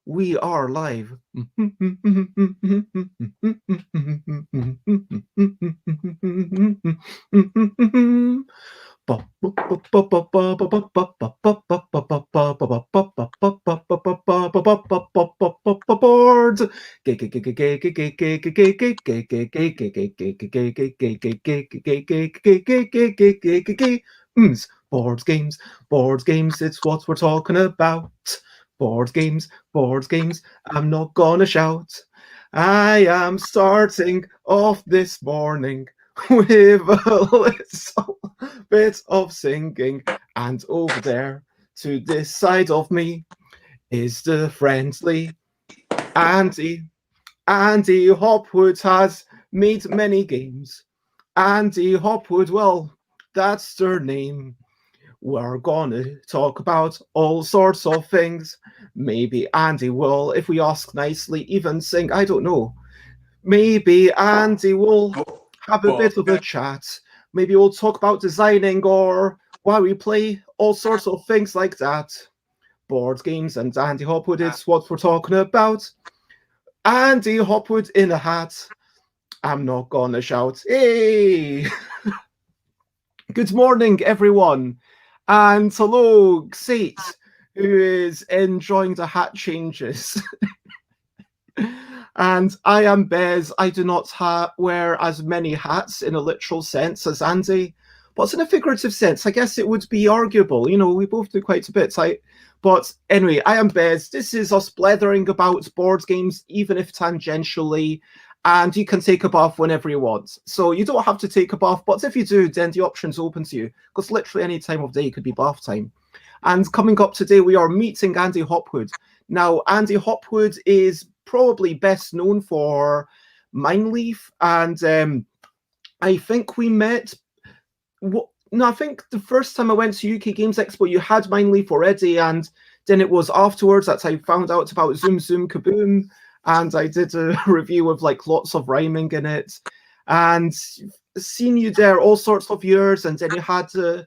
We are live. Boards games, it's what we're talking about. Board games, I'm not gonna shout. I am starting off this morning with a little bit of singing, and over there to this side of me is the friendly Andy. Andy Hopwood has made many games. Andy Hopwood, well, that's their name. We're gonna talk about all sorts of things. Maybe Andy will, if we ask nicely, even sing. I don't know. Maybe Andy will have a bit of a chat. Maybe we'll talk about designing or why we play, all sorts of things like that. Board games and Andy Hopwood is what we're talking about. Andy Hopwood in a hat. I'm not gonna shout. Hey! Good morning, everyone. And hello, Sate, who is enjoying the hat changes. And I am Bez. I do not wear as many hats in a literal sense as Andy, but in a figurative sense, I guess it would be arguable. You know, we both do quite a bit. But anyway, I am Bez. This is us blethering about board games, even if tangentially, and you can take a bath whenever you want. So you don't have to take a bath, but if you do, then the option's open to you, because literally any time of day could be bath time. And coming up today, we are meeting Andy Hopwood. Now, Andy Hopwood is probably best known for Mijnlieff, and I think we met... No, I think the first time I went to UK Games Expo, you had Mijnlieff already, and then it was afterwards that I found out about Zoom Zoom Kaboom, and I did a review with like lots of rhyming in it, and seen you there all sorts of years, and then you had to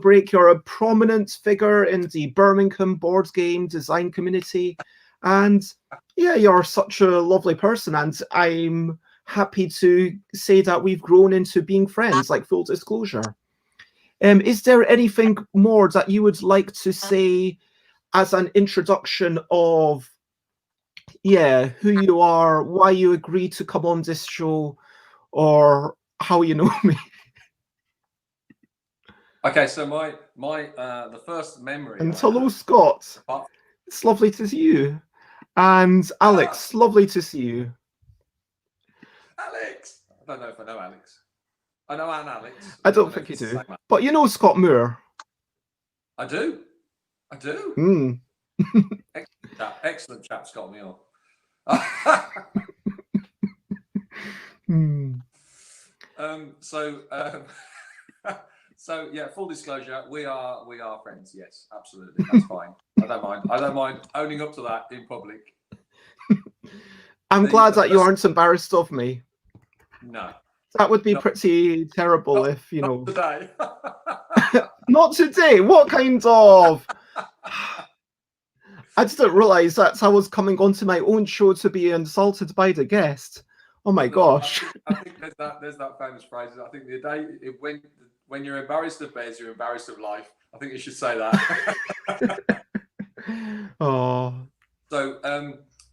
break. You're a prominent figure in the Birmingham board game design community, and yeah, you're such a lovely person, and I'm happy to say that we've grown into being friends, like full disclosure. Is there anything more that you would like to say as an introduction of, yeah, who you are, why you agreed to come on this show, or how you know me? Okay, so the first memory. And hello, Scott. It's lovely to see you. And Alex, lovely to see you. Alex! I don't know if I know Alex. I know Anne Alex. I don't think you do. But you know Scott Moore. I do. I do. Excellent chap, Scott Moore. So yeah, full disclosure, we are friends. Yes, absolutely. That's fine. I don't mind owning up to that in public. I'm glad that you aren't embarrassed of me. No. That would be pretty terrible if, you know... Today. Not today? What kind of... I just didn't realise that I was coming onto my own show to be insulted by the guest. Oh my gosh. I think there's that famous phrase. I think the day when you're embarrassed of Bez, you're embarrassed of life. I think you should say that. Oh. So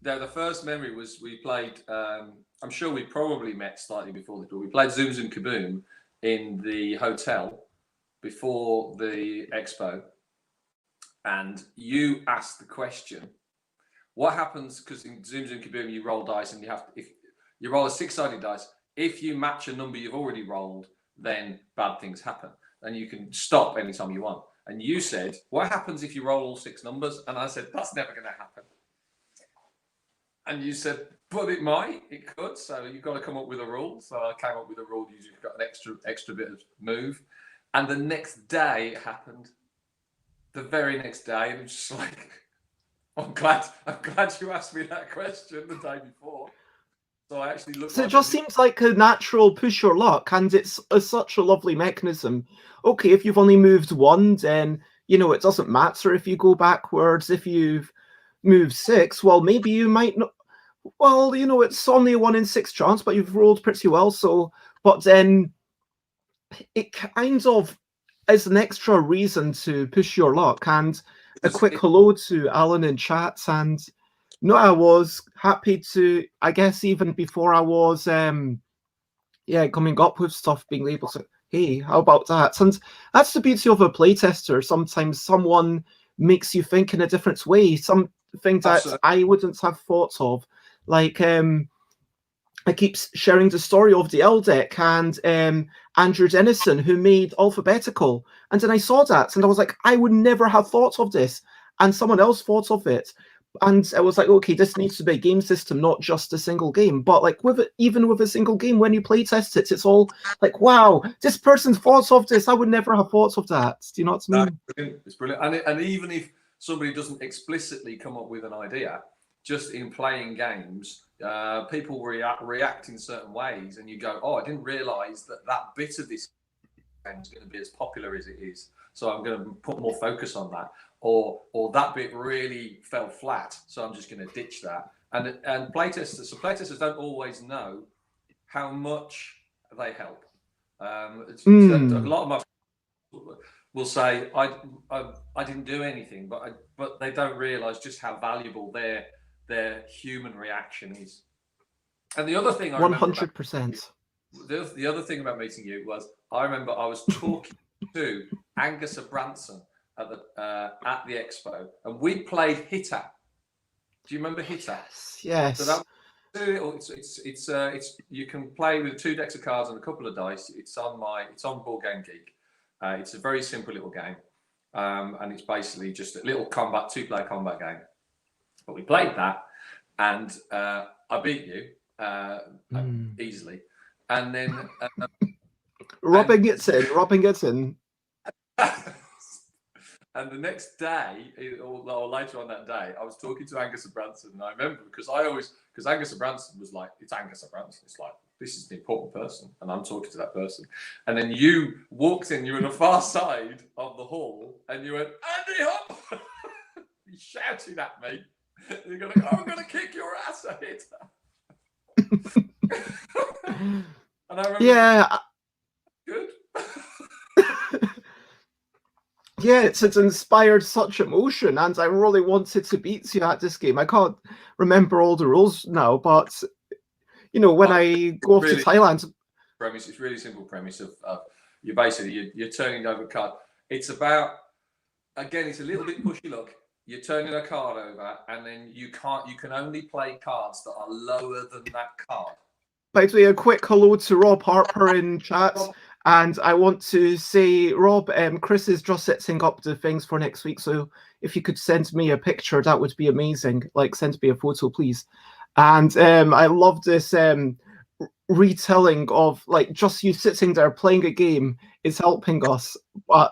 the first memory was we played. I'm sure we probably met slightly before this, but we played Zoom Zoom Kaboom in the hotel before the expo, and you asked the question, what happens, because in Zoom Zoom Kaboom you roll dice and you have to, if you roll a 6-sided dice, if you match a number you've already rolled, then bad things happen and you can stop anytime you want. And you said, what happens if you roll all 6 numbers? And I said, that's never going to happen. And you said, but it might, it could. So you've got to come up with a rule. So I came up with a rule. You've got an extra bit of move. And the next day it happened. The very next day, and it's just like, I'm glad you asked me that question the day before. So I actually looked. So it just seems like a natural push your luck, and it's such a lovely mechanism. Okay, if you've only moved one, then you know it doesn't matter if you go backwards. If you've move 6, well, maybe you might not. Well, you know, it's only a 1 in 6 chance, but you've rolled pretty well. So, but then it kind of is an extra reason to push your luck. And a quick hello to Alan in chat. And no, I was happy to, I guess, even before I was, coming up with stuff, being able to, hey, how about that? And that's the beauty of a playtester. Sometimes someone makes you think in a different way, something that I wouldn't have thought of. Like, I keep sharing the story of the LDEC and Andrew Dennison, who made Alphabetical. And then I saw that and I was like, I would never have thought of this. And someone else thought of it. And I was like, okay, this needs to be a game system, not just a single game. But like with it, even with a single game, when you play test it, it's all like, wow, this person thought of this. I would never have thought of that. Do you know what I mean? It's brilliant. And even if somebody doesn't explicitly come up with an idea, just in playing games, people react in certain ways, and you go, oh, I didn't realise that bit of this game is going to be as popular as it is, so I'm going to put more focus on that. Or that bit really fell flat, so I'm just going to ditch that. And playtesters don't always know how much they help. A lot of my will say, I didn't do anything, but they don't realise just how valuable their human reaction is. And the other thing I 100%. The other thing about meeting you was, I remember I was talking to Angus Abranson at the expo, and we played Hitter. Do you remember Hitter? Yes. So that, it's you can play with 2 decks of cards and a couple of dice. It's on BoardGame Geek. It's a very simple little game, and it's basically just a little 2-player combat game. But we played that, and I beat you easily, and then Robin gets in. And the next day, or later on that day, I was talking to Angus Abranson, and I remember because Angus Abranson was like, it's Angus Abranson. It's like, this is an important person, and I'm talking to that person. And then you walked in, you were on the far side of the hall, and you went, Andy Hop! You shouted at me. And you're going, oh, I'm going to kick your ass at it. And I remember, yeah. Good. Yeah, it's inspired such emotion, and I really wanted to beat you at this game. I can't remember all the rules now, but you know, when I go off to Thailand, it's really simple premise of you're basically you're turning over a card. It's about, again, it's a little bit pushy luck. You're turning a card over, and then you can only play cards that are lower than that card. By the way, a quick hello to Rob Harper in chat. And I want to say, Rob, Chris is just setting up the things for next week. So if you could send me a picture, that would be amazing. Like, send me a photo, please. And I love this retelling of, like, just you sitting there playing a game is helping us.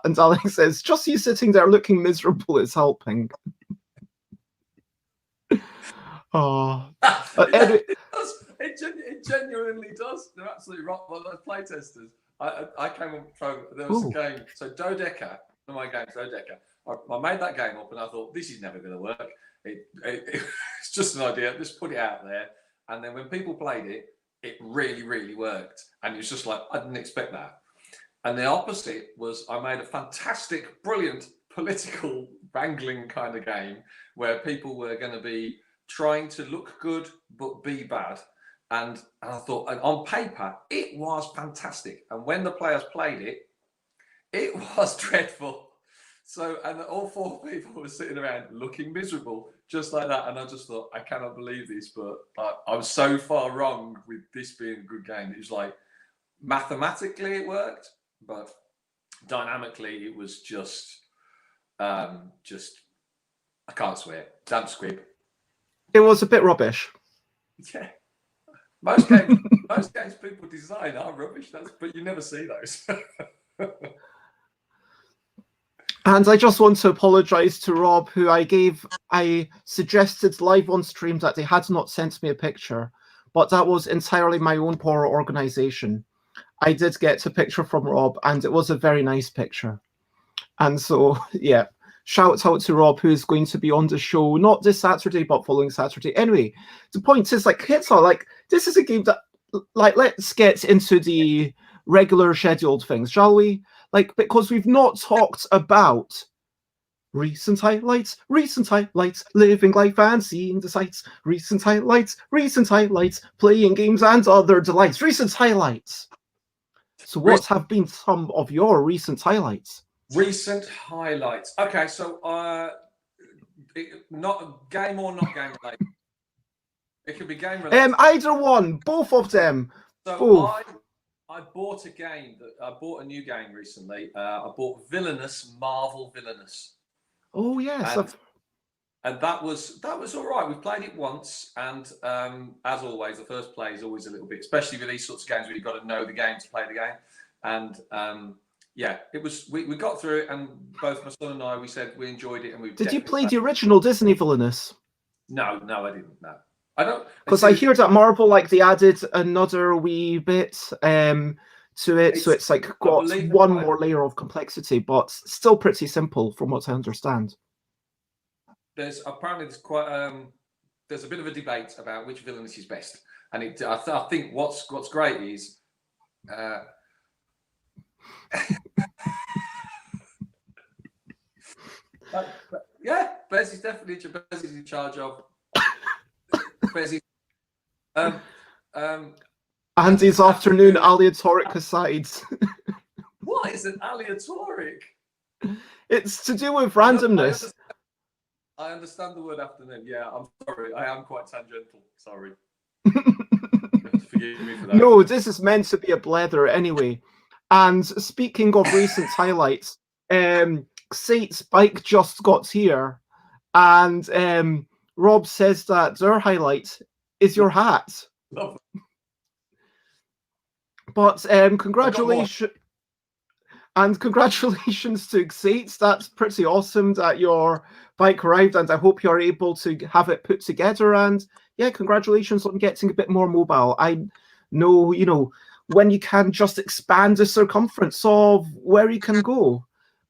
And Alex says, just you sitting there looking miserable is helping. Oh. It genuinely does. They're absolutely right. Well, those playtesters. I came up from, there was a game, so Dodeca, one of my games, Dodeca. I made that game up and I thought, this is never going to work. It's just an idea, just put it out there. And then when people played it, it really, really worked. And it's just like, I didn't expect that. And the opposite was, I made a fantastic, brilliant political wrangling kind of game where people were going to be trying to look good, but be bad. And I thought, and on paper, it was fantastic. And when the players played it, it was dreadful. So, and all 4 people were sitting around looking miserable, just like that. And I just thought, I cannot believe this, but I was so far wrong with this being a good game. It was like, mathematically it worked, but dynamically it was just, I can't swear, damp squib. It was a bit rubbish. Yeah. Most games people design are rubbish, but you never see those. And I just want to apologise to Rob, who I suggested live on stream that they had not sent me a picture, but that was entirely my own poor organisation. I did get a picture from Rob, and it was a very nice picture. And so, yeah, shout out to Rob, who's going to be on the show not this Saturday but following Saturday. Anyway, the point is, like, it's all like, this is a game that, like, let's get into the regular scheduled things, shall we? Like, because we've not talked about recent highlights, living life and seeing the sights, recent highlights, playing games and other delights, recent highlights. So what have been some of your recent highlights? Recent highlights. Okay, so not game or not game related. It could be game related. Either one, both of them. So both. I bought a game I bought a new game recently. I bought Villainous, Marvel Villainous. Oh yes. And that was all right. We've played it once, and as always, the first play is always a little bit, especially with these sorts of games where you've got to know the game to play the game. And yeah, it was. We got through it, and both my son and I, we said we enjoyed it, and we. Did you play the original Disney Villainous? No, I didn't. No, I don't. Because I hear that Marvel, like, they added another wee bit to it, so it's like got one more layer of complexity, but still pretty simple from what I understand. There's quite there's a bit of a debate about which Villainous is best, and I think what's great is yeah, BEZZY's definitely BEZZY's in charge of BEZZY. Andy's afternoon aleatoric asides. What is an aleatoric? It's to do with randomness. I understand the word afternoon. Yeah, I'm sorry. I am quite tangential. Sorry. Forgive me for that. No, this is meant to be a blether anyway. And speaking of recent highlights, Sate's bike just got here, and Rob says that their highlight is your hat. Love it. But congratulations. And congratulations to Xates. That's pretty awesome that your bike arrived, and I hope you're able to have it put together. And yeah, congratulations on getting a bit more mobile. I know, you know, when you can just expand the circumference of where you can go.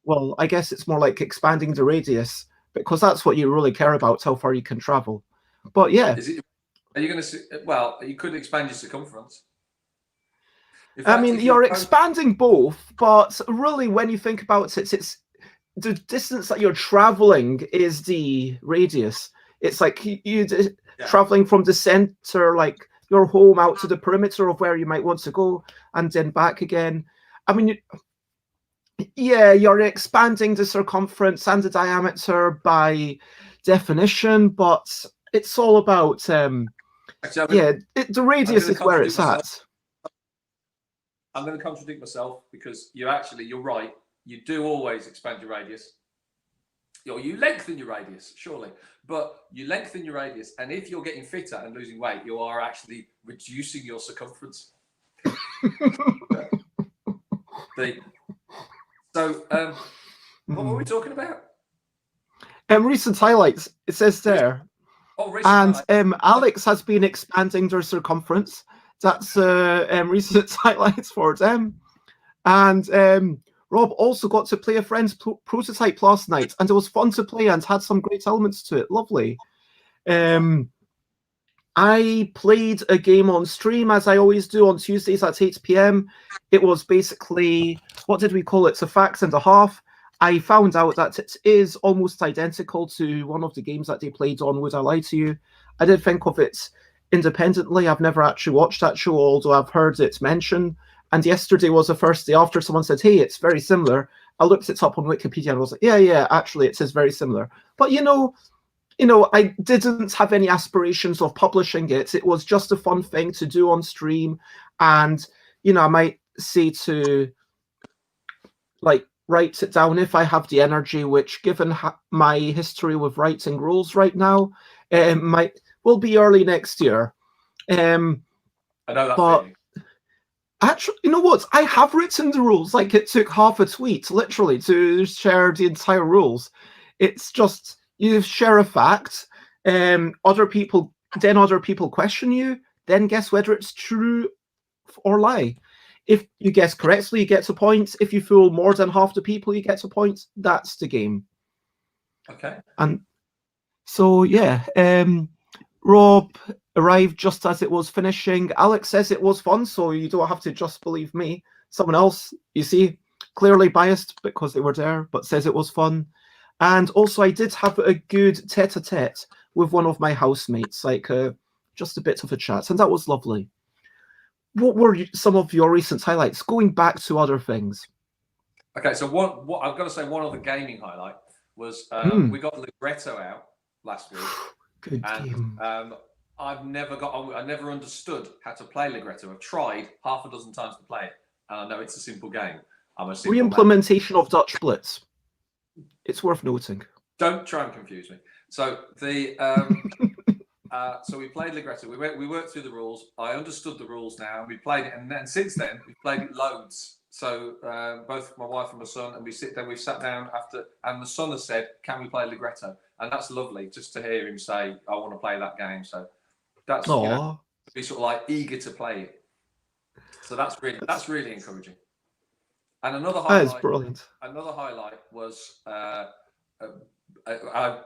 Well, I guess it's more like expanding the radius, because that's what you really care about, how far you can travel. But yeah. Are you going to? Well, you could expand your circumference. I mean, you're expanding both, but really, when you think about it, it's the distance that you're traveling is the radius. It's like you traveling from the center, like your home, out to the perimeter of where you might want to go, and then back again. I mean, yeah, you're expanding the circumference and the diameter by definition, but it's all about the radius is where it's at. I'm going to contradict myself, because you're right. You do always expand your radius. You lengthen your radius, surely, but you lengthen your radius, and if you're getting fitter and losing weight, you are actually reducing your circumference. So, what were we talking about? Recent highlights. It says there. Oh, recent and Alex has been expanding their circumference. That's recent highlights for them. And Rob also got to play a friend's prototype last night, and it was fun to play and had some great elements to it. Lovely. I played a game on stream, as I always do, on Tuesdays at 8 p.m. It was basically, what did we call it? It's a fact and a half. I found out that it is almost identical to one of the games that they played on Would I Lie to You. I did think of it independently. I've never actually watched that show, although I've heard it mentioned. And yesterday was the first day after someone said, hey, it's very similar. I looked it up on Wikipedia and I was like, yeah, actually, it is very similar. But, you know, I didn't have any aspirations of publishing it. It was just a fun thing to do on stream. And, you know, I might say to, like, write it down if I have the energy, which, given my history with writing rules right now, will be early next year. I know that feeling. Actually, you know what? I have written the rules. Like, it took half a tweet, literally, to share the entire rules. It's just, you share a fact, other people question you, then guess whether it's true or lie. If you guess correctly, you get a point. If you fool more than half the people, you get a point. That's the game. Okay. And so, yeah, Rob arrived just as it was finishing. Alex says it was fun, so you don't have to just believe me. Someone else, you see, clearly biased because they were there, but says it was fun. And also, I did have a good tete-a-tete with one of my housemates, like just a bit of a chat, and that was lovely. What were some of your recent highlights, going back to other things? Okay, so what I've got to say, one other gaming highlight was we got Libretto out last week. Good game. I never understood how to play Libretto. I've tried half a dozen times to play it, and I know it's a simple game. I'm a simple Re-implementation of Dutch Blitz. It's worth noting. Don't try and confuse me. So the so we played Libretto. We worked through the rules. I understood the rules now, and we played it. And then since then, we've played it loads. So both my wife and my son, and we've sat down after, and the son has said, "Can we play Libretto?" And that's lovely, just to hear him say, "I want to play that game." So that's to be sort of like eager to play it. So that's really encouraging. And another highlight. That is brilliant. Another highlight was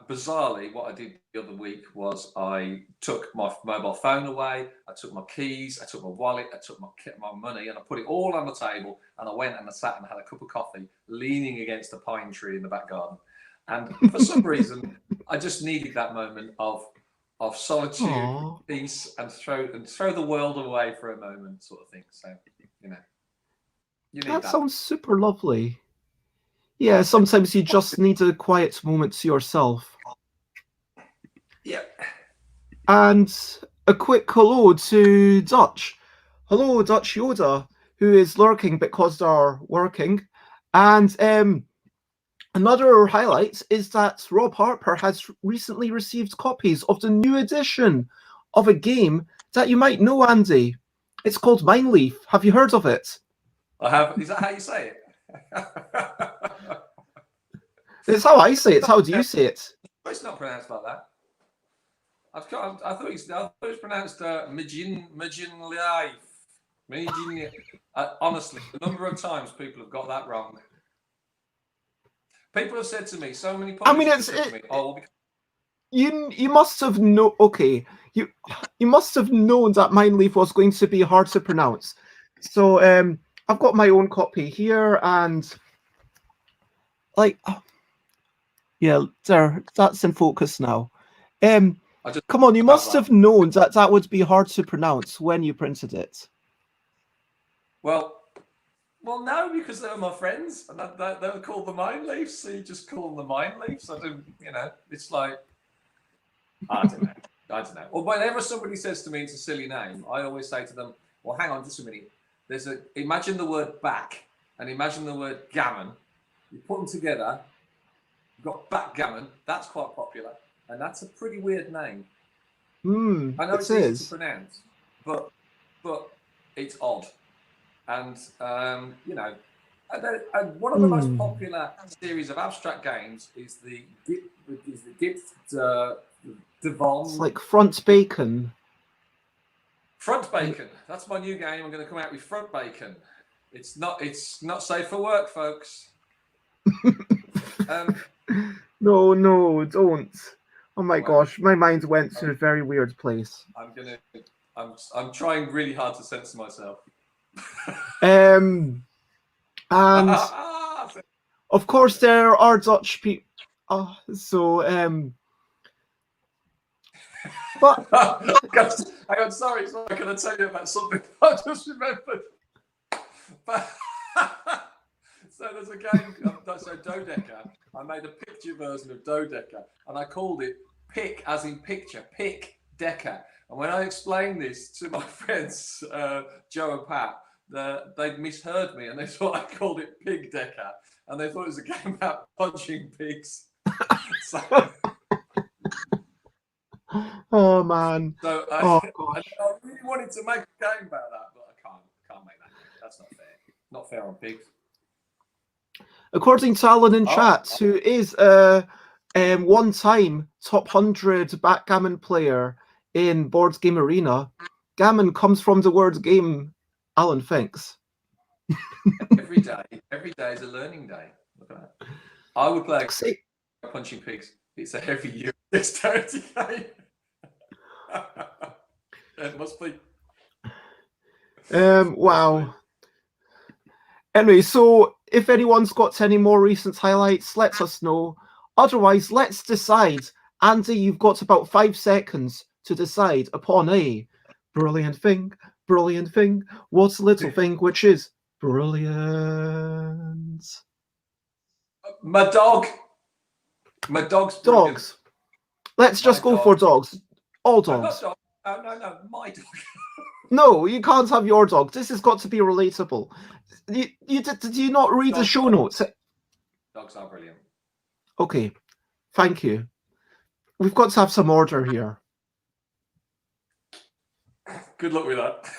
bizarrely, what I did the other week was I took my mobile phone away, I took my keys, I took my wallet, I took my money, and I put it all on the table, and I went and I sat and had a cup of coffee, leaning against a pine tree in the back garden. And for some reason, I just needed that moment of solitude, peace, and throw the world away for a moment, sort of thing. So you need that. Sounds super lovely. Yeah, sometimes you just need a quiet moment to yourself. Yeah. And a quick hello to Dutch. Hello, Dutch Yoda, who is lurking because they're working. And another highlight is that Rob Harper has recently received copies of the new edition of a game that you might know, Andy. It's called Mijnlieff. Have you heard of it? I have. Is that how you say it? It's how I say it. How do you say it? It's not pronounced like that. I thought it was pronounced Mijnlieff. Honestly, the number of times people have got that wrong. People have said to me, so many publishers have said to me, "Oh, you must have you must have known that Mijnlieff was going to be hard to pronounce." So I've got my own copy here, and yeah, there, that's in focus now. Come on, you must have known that would be hard to pronounce when you printed it. Well, no, because they were my friends, and they were called the Mijnlieff, so you just call them the Mijnlieff. I don't, it's like, I don't know. Or whenever somebody says to me it's a silly name, I always say to them, well, hang on just a minute. Imagine the word back and imagine the word gammon. You put them together, you've got backgammon, that's quite popular, and that's a pretty weird name. I know it's easy to pronounce, but it's odd. And and one of the most popular series of abstract games is the Devon. It's like Front Bacon. Front Bacon. That's my new game. I'm going to come out with Front Bacon. It's not safe for work, folks. No, don't. Oh my gosh, my mind went to a very weird place. I'm trying really hard to censor myself. And of course there are Dutch people. But I'm sorry. Can I tell you about something I just remembered? So there's a game, so Dodecker. I made a picture version of Dodecker, and I called it Pick, as in picture, Pick Decker. And when I explained this to my friends, Joe and Pat, they misheard me, and they thought I called it Pig Decker, and they thought it was a game about punching pigs. Oh man! So I really wanted to make a game about that, but I can't make that. That's not fair. Not fair on pigs. According to Alan in chat, who is a one-time top 100 backgammon player in Board Game Arena, gammon comes from the word game. Alan thinks. Every day is a learning day. Look at that. I would play punching pigs. It's a heavy year dexterity game. It must be. Wow. Anyway, so if anyone's got any more recent highlights, let us know. Otherwise, let's decide. Andy, you've got about 5 seconds to decide upon a brilliant thing. What's a little thing which is brilliant? My dog. My dog's brilliant. Dogs. Let's just go for dogs. All dogs. No, my dog. No, you can't have your dog. This has got to be relatable. Did you not read the show notes? Dogs are brilliant. Okay, thank you. We've got to have some order here. Good luck with that.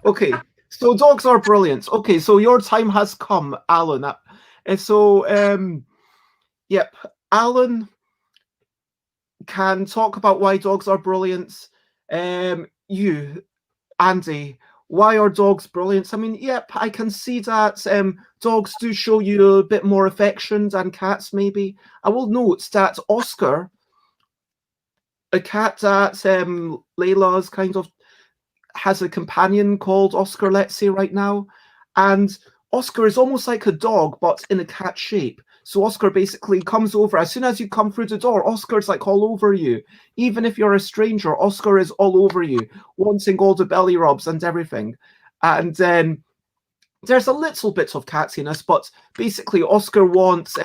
Okay, so dogs are brilliant. Okay, so your time has come, Alan. And so, yep, Alan can talk about why dogs are brilliant. You, Andy, why are dogs brilliant? I mean, yep, I can see that dogs do show you a bit more affection than cats, maybe. I will note that Oscar, a cat that Layla's kind of has a companion called Oscar, let's say, right now. And Oscar is almost like a dog, but in a cat shape. So Oscar basically comes over. As soon as you come through the door, Oscar's like all over you. Even if you're a stranger, Oscar is all over you, wanting all the belly rubs and everything. And then there's a little bit of cattiness, but basically Oscar wants,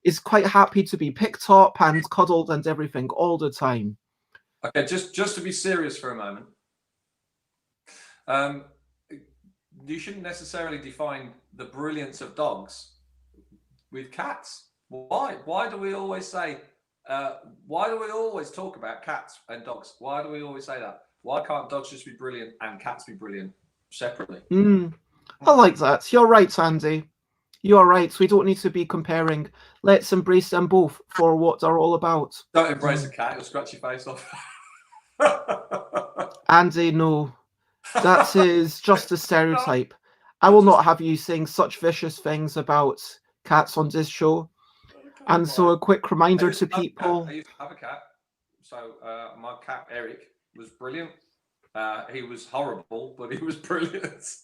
is quite happy to be picked up and cuddled and everything all the time. Okay, just to be serious for a moment. You shouldn't necessarily define the brilliance of dogs with cats. Why? Why do we always say? Why do we always talk about cats and dogs? Why do we always say that? Why can't dogs just be brilliant and cats be brilliant separately? I like that. You're right, Andy. You're right. We don't need to be comparing. Let's embrace them both for what they're all about. Don't embrace a cat; it'll scratch your face off. Andy, no. That is just a stereotype. I will not have you saying such vicious things about cats on this show. And so a quick reminder to people. I used to have a cat. So my cat, Eric, was brilliant. He was horrible, but he was brilliant.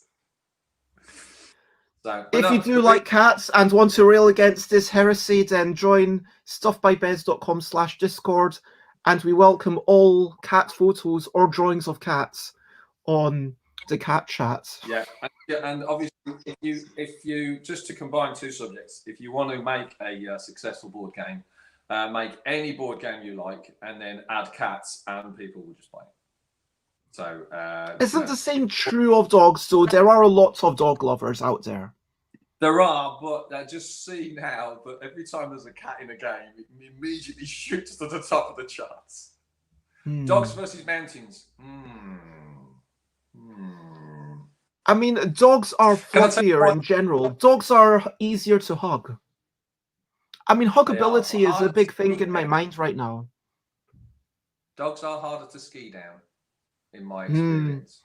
So, if you do like cats and want to rail against this heresy, then join stuffbybez.com/discord, and we welcome all cat photos or drawings of cats on the cat chat. Yeah, and obviously, if you just to combine two subjects, if you want to make a successful board game, make any board game you like, and then add cats, and people will just play it. So isn't the same true of dogs? So there are a lot of dog lovers out there. There are, but I just see now that every time there's a cat in a game, it immediately shoots to the top of the charts. Dogs versus mountains. I mean, dogs are fluffier in general. Dogs are easier to hug. I mean, huggability is a big thing in my mind right now. Dogs are harder to ski down, in my experience.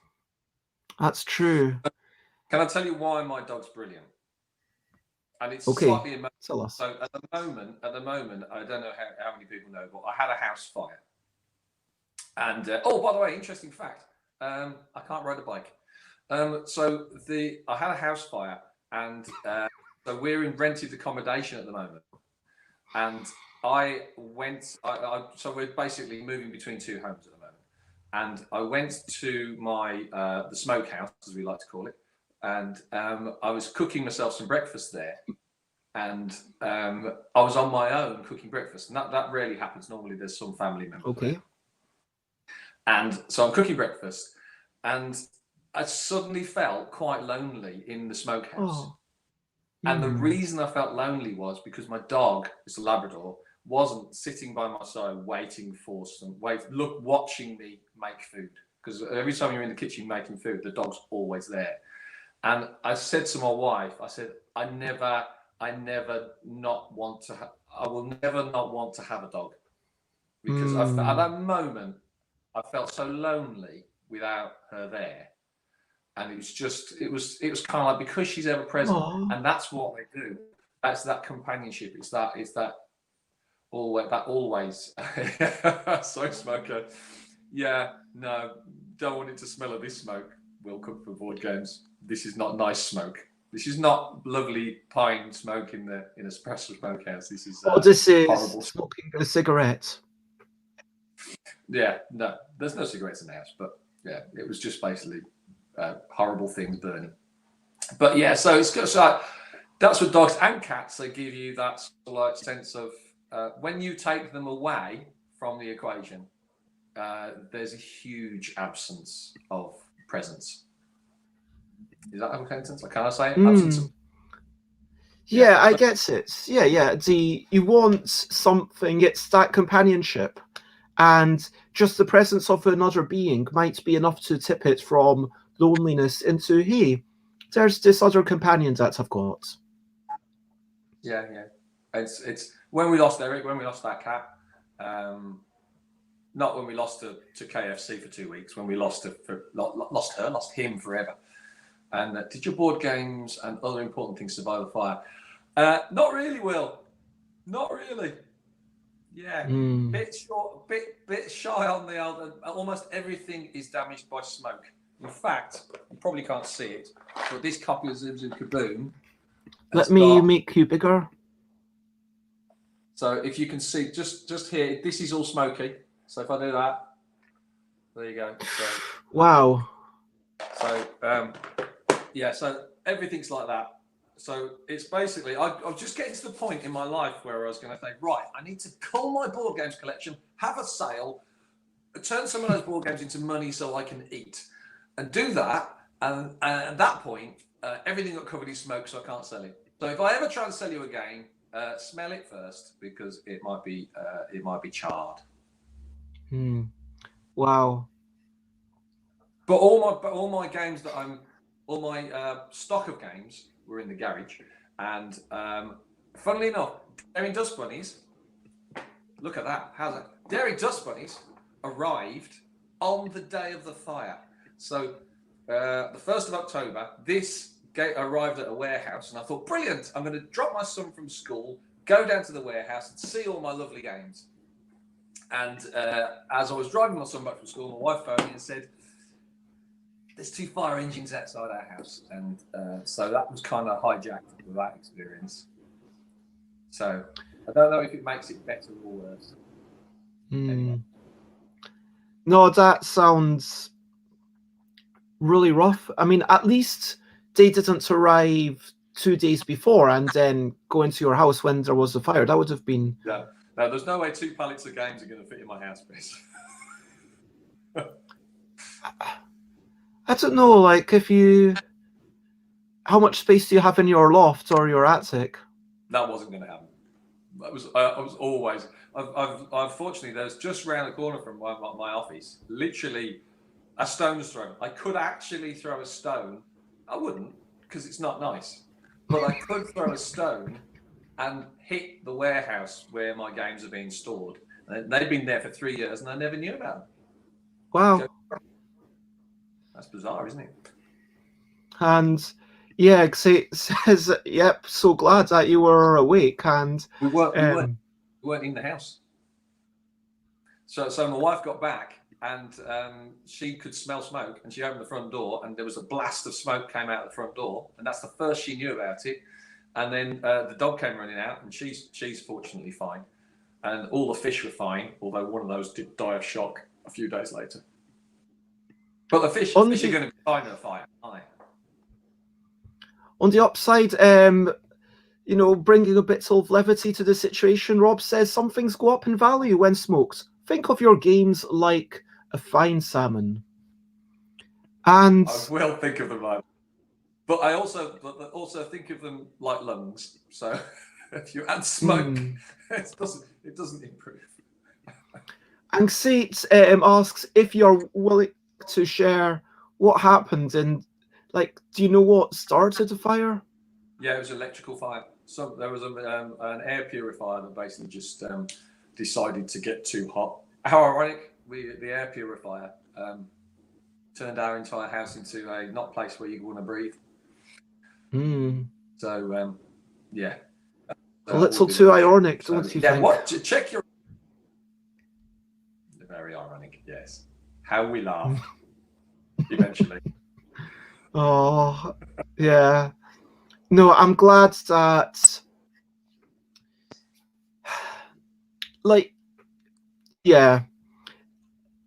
That's true. Can I tell you why my dog's brilliant? And it's slightly emotional. So at the moment, I don't know how many people know, but I had a house fire. And oh, by the way, interesting fact. I can't ride a bike. So I had a house fire, and so we're in rented accommodation at the moment. And so we're basically moving between two homes at the moment. And I went to the smokehouse, as we like to call it, and I was cooking myself some breakfast there. And I was on my own cooking breakfast, and that rarely happens. Normally, there's some family member. Okay. There. And so I'm cooking breakfast, and I suddenly felt quite lonely in the smokehouse. And the reason I felt lonely was because my dog, it's a Labrador, wasn't sitting by my side watching me make food. Because every time you're in the kitchen making food, the dog's always there. And I said to my wife, I said, I will never not want to have a dog. Because at that moment, I felt so lonely without her there. And it was kind of like, because she's ever present, and that's what they do. That's that companionship. It's that always. So smoker. Yeah, no, don't want it to smell of this smoke. Will cook for board games. This is not nice smoke. This is not lovely pine smoke in a special smokehouse. This is this is horrible. smoking a cigarette. Yeah, no, there's no cigarettes in the house, but yeah, it was just basically horrible things burning. But yeah, so it's good. So that's with dogs and cats. They give you that sort of sense of when you take them away from the equation, there's a huge absence of presence. Is that okay? Can I say it? Absence of, yeah, I get it. Yeah. You want something. It's that companionship, and just the presence of another being might be enough to tip it from loneliness into, hey, there's this other companion that I've got. Yeah. It's when we lost Eric, when we lost that cat. Not when we lost to KFC for 2 weeks. When we lost him forever. And did your board games and other important things survive the fire? Not really, Will. Not really. Yeah, bit short, bit shy on the old. Almost everything is damaged by smoke. In fact, you probably can't see it, but this copy of Zoom Zoom Kaboom. Let me make you bigger. So if you can see, just here, this is all smoky. So if I do that, there you go. So, wow. So yeah, so everything's like that. So it's basically, I'm just getting to the point in my life where I was going to say, right, I need to cull my board games collection, have a sale, turn some of those board games into money so I can eat, and do that. And at that point, everything got covered in smoke, so I can't sell it. So if I ever try and sell you a game, smell it first, because it might be charred. Wow. But all my games that all my stock of games were in the garage, and funnily enough, Daring Dust Bunnies. Look at that! How's that? Daring Dust Bunnies arrived on the day of the fire. So the 1st of October, this arrived at a warehouse, and I thought, brilliant! I'm going to drop my son from school, go down to the warehouse, and see all my lovely games. And as I was driving my son back from school, my wife phoned me and said, there's 2 fire engines outside our house. And so that was kind of hijacked with that experience. So I don't know if it makes it better or worse. Anyway. No, that sounds really rough. I mean, at least they didn't arrive 2 days before and then go into your house when there was a fire. That would have been... Yeah. No, there's no way 2 pallets of games are going to fit in my house, Chris. I don't know, like, how much space do you have in your loft or your attic? That wasn't going to happen. I was always... Unfortunately, there's just round the corner from my office, literally a stone's throw. I could actually throw a stone. I wouldn't, because it's not nice. But I could throw a stone and hit the warehouse where my games are being stored. And they've been there for 3 years, and I never knew about them. Wow. That's bizarre, isn't it? And yeah, it says, yep, so glad that you were awake. And we weren't in the house. So my wife got back, and she could smell smoke, and she opened the front door, and there was a blast of smoke came out the front door, and that's the first she knew about it. And then the dog came running out, and she's fortunately fine, and all the fish were fine, although one of those did die of shock a few days later. But the fish are going to be fine in a fire, aren't they? On the upside, you know, bringing a bit of levity to the situation, Rob says some things go up in value when smoked. Think of your games like a fine salmon. And I will think of them like, but I also think of them like lungs. So if you add smoke, it doesn't improve. Anxate asks if you're willing to share what happened and, like, do you know what started the fire? Yeah, it was electrical fire. So there was an air purifier that basically just decided to get too hot. How ironic! The air purifier turned our entire house into a not place where you want to breathe. So yeah, A little too ironic, don't you think? What? Check your... Very ironic, yes. How we laugh, eventually. Oh, yeah. No, I'm glad that... Like, yeah.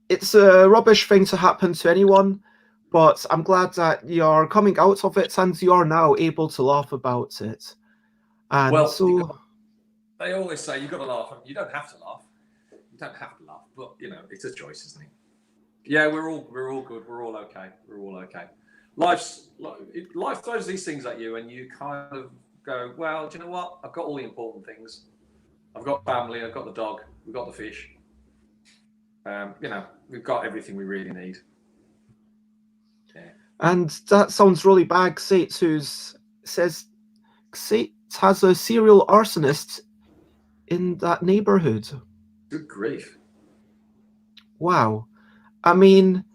It's a rubbish thing to happen to anyone, but I'm glad that you're coming out of it and you are now able to laugh about it. And well, so... They always say you've got to laugh. You don't have to laugh. You don't have to laugh, but you know it's a choice, isn't it? Yeah, we're all good. We're all okay. We're all okay. Life throws these things at you, and you kind of go, "Well, do you know what? I've got all the important things. I've got family. I've got the dog. We've got the fish. You know, we've got everything we really need." Yeah. And that sounds really bad. Xate says Xate has a serial arsonist in that neighborhood. Good grief. Wow. I mean,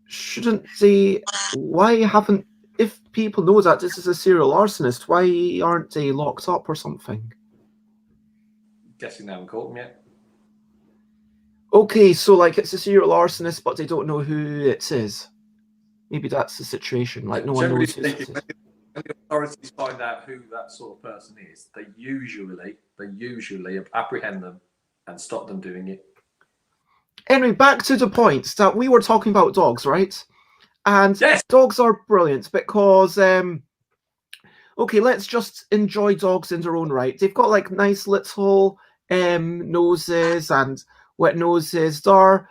shouldn't they... Why haven't... If people know that this is a serial arsonist, why aren't they locked up or something? Guessing they haven't caught them yet. Okay, so like it's a serial arsonist, but they don't know who it is. Maybe that's the situation. Like no one knows who it is. When the authorities find out who that sort of person is, they usually apprehend them and stop them doing it. Anyway, back to the point that we were talking about dogs, right? And yes, dogs are brilliant because, okay, let's just enjoy dogs in their own right. They've got like nice little noses and wet noses. They're,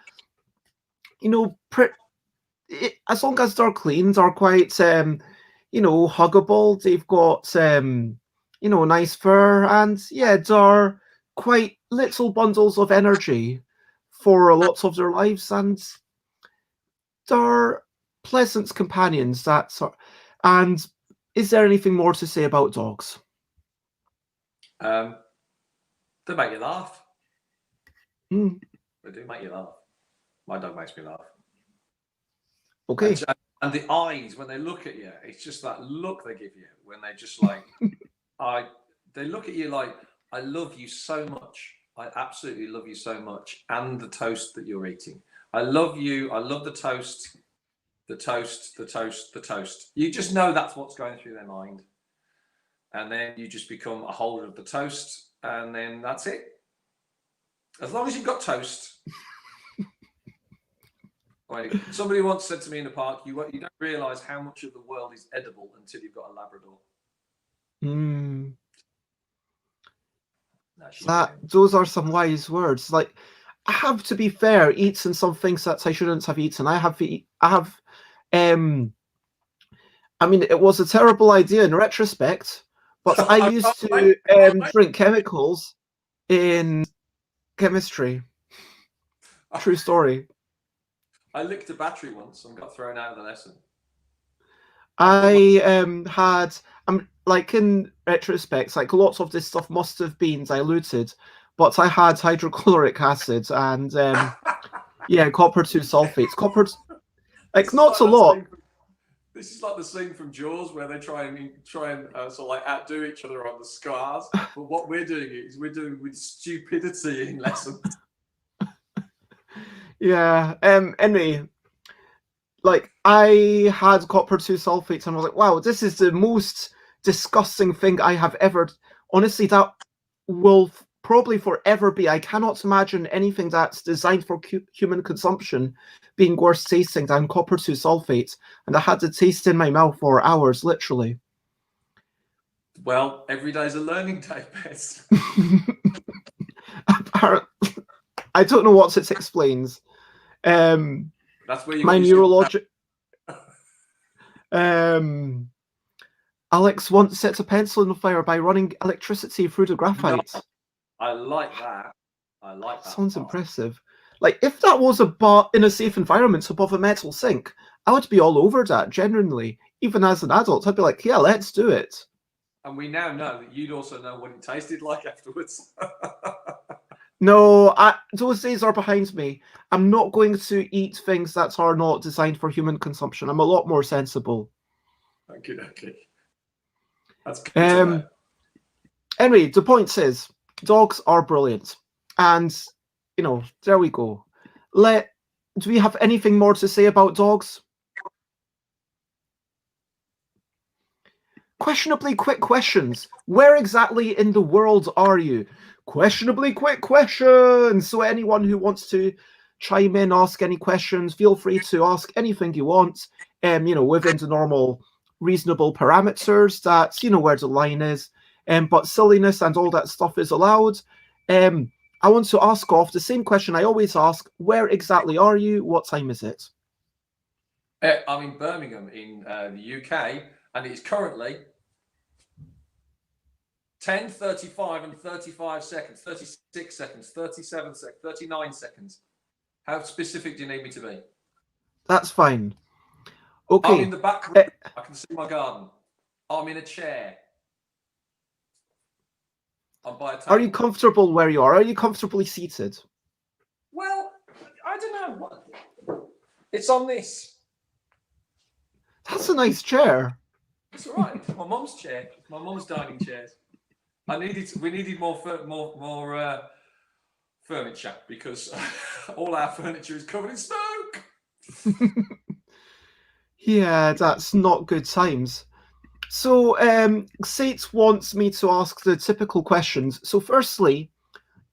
you know, as long as they're clean, they're quite, you know, huggable. They've got, you know, nice fur, and yeah, they're quite little bundles of energy for a lot of their lives, and they're pleasant companions. And is there anything more to say about dogs? They make you laugh. Mm. They do make you laugh. My dog makes me laugh. Okay. And the eyes, when they look at you, it's just that look they give you when they just like, they look at you like, I love you so much. I absolutely love you so much. And the toast that you're eating. I love you. I love the toast, the toast, the toast, the toast. You just know that's what's going through their mind. And then you just become a holder of the toast. And then that's it. As long as you've got toast. Somebody once said to me in the park, you don't realise how much of the world is edible until you've got a Labrador. Mm. No, those are some wise words. Like, I have to be fair, eaten some things that I shouldn't have eaten. I mean, it was a terrible idea in retrospect, but I used to drink chemicals in chemistry. True story. I licked a battery once and got thrown out of the lesson. I had, like in retrospect, like lots of this stuff must have been diluted, but I had hydrochloric acid and yeah, copper 2 sulfates. Copper, like not a lot. This is like the scene from Jaws where they try and sort of like outdo each other on the scars. But what we're doing is we're doing with stupidity in lessons. Yeah. Anyway, like I had copper 2 sulfates and I was like, wow, this is the most disgusting thing I have ever. Honestly, that will probably forever be. I cannot imagine anything that's designed for human consumption being worse tasting than copper 2 sulfate. And I had to taste in my mouth for hours, literally. Well, every day's a learning day, Bez. I don't know what it explains. That's where you my neurologic. Alex once set a pencil on fire by running electricity through the graphite. No, I like that. I like that. Sounds impressive. Like, if that was in a safe environment above a metal sink, I would be all over that, genuinely. Even as an adult, I'd be like, yeah, let's do it. And we now know that you'd also know what it tasted like afterwards. No, those days are behind me. I'm not going to eat things that are not designed for human consumption. I'm a lot more sensible. Okay. That's good to know. Anyway, the point is, dogs are brilliant. And, you know, there we go. Do we have anything more to say about dogs? Questionably quick questions. Where exactly in the world are you? Questionably quick questions. So anyone who wants to chime in, ask any questions, feel free to ask anything you want. You know, within the normal, reasonable parameters. That's, you know, where the line is. But silliness and all that stuff is allowed. I want to ask off the same question I always ask. Where exactly are you? What time is it? I'm in Birmingham in the UK, and it's currently 10:35 and 35 seconds, 36 seconds, 37 seconds, 39 seconds. How specific do you need me to be? That's fine. Okay. I'm in the back room. I can see my garden. I'm in a chair. I'm by a table. Are you comfortable where you are? Are you comfortably seated? Well, I don't know. It's on this. That's a nice chair. It's all right. My mum's chair. My mum's dining chairs. We needed more furniture because all our furniture is covered in smoke. Yeah, that's not good times. So, Sate wants me to ask the typical questions. So, firstly,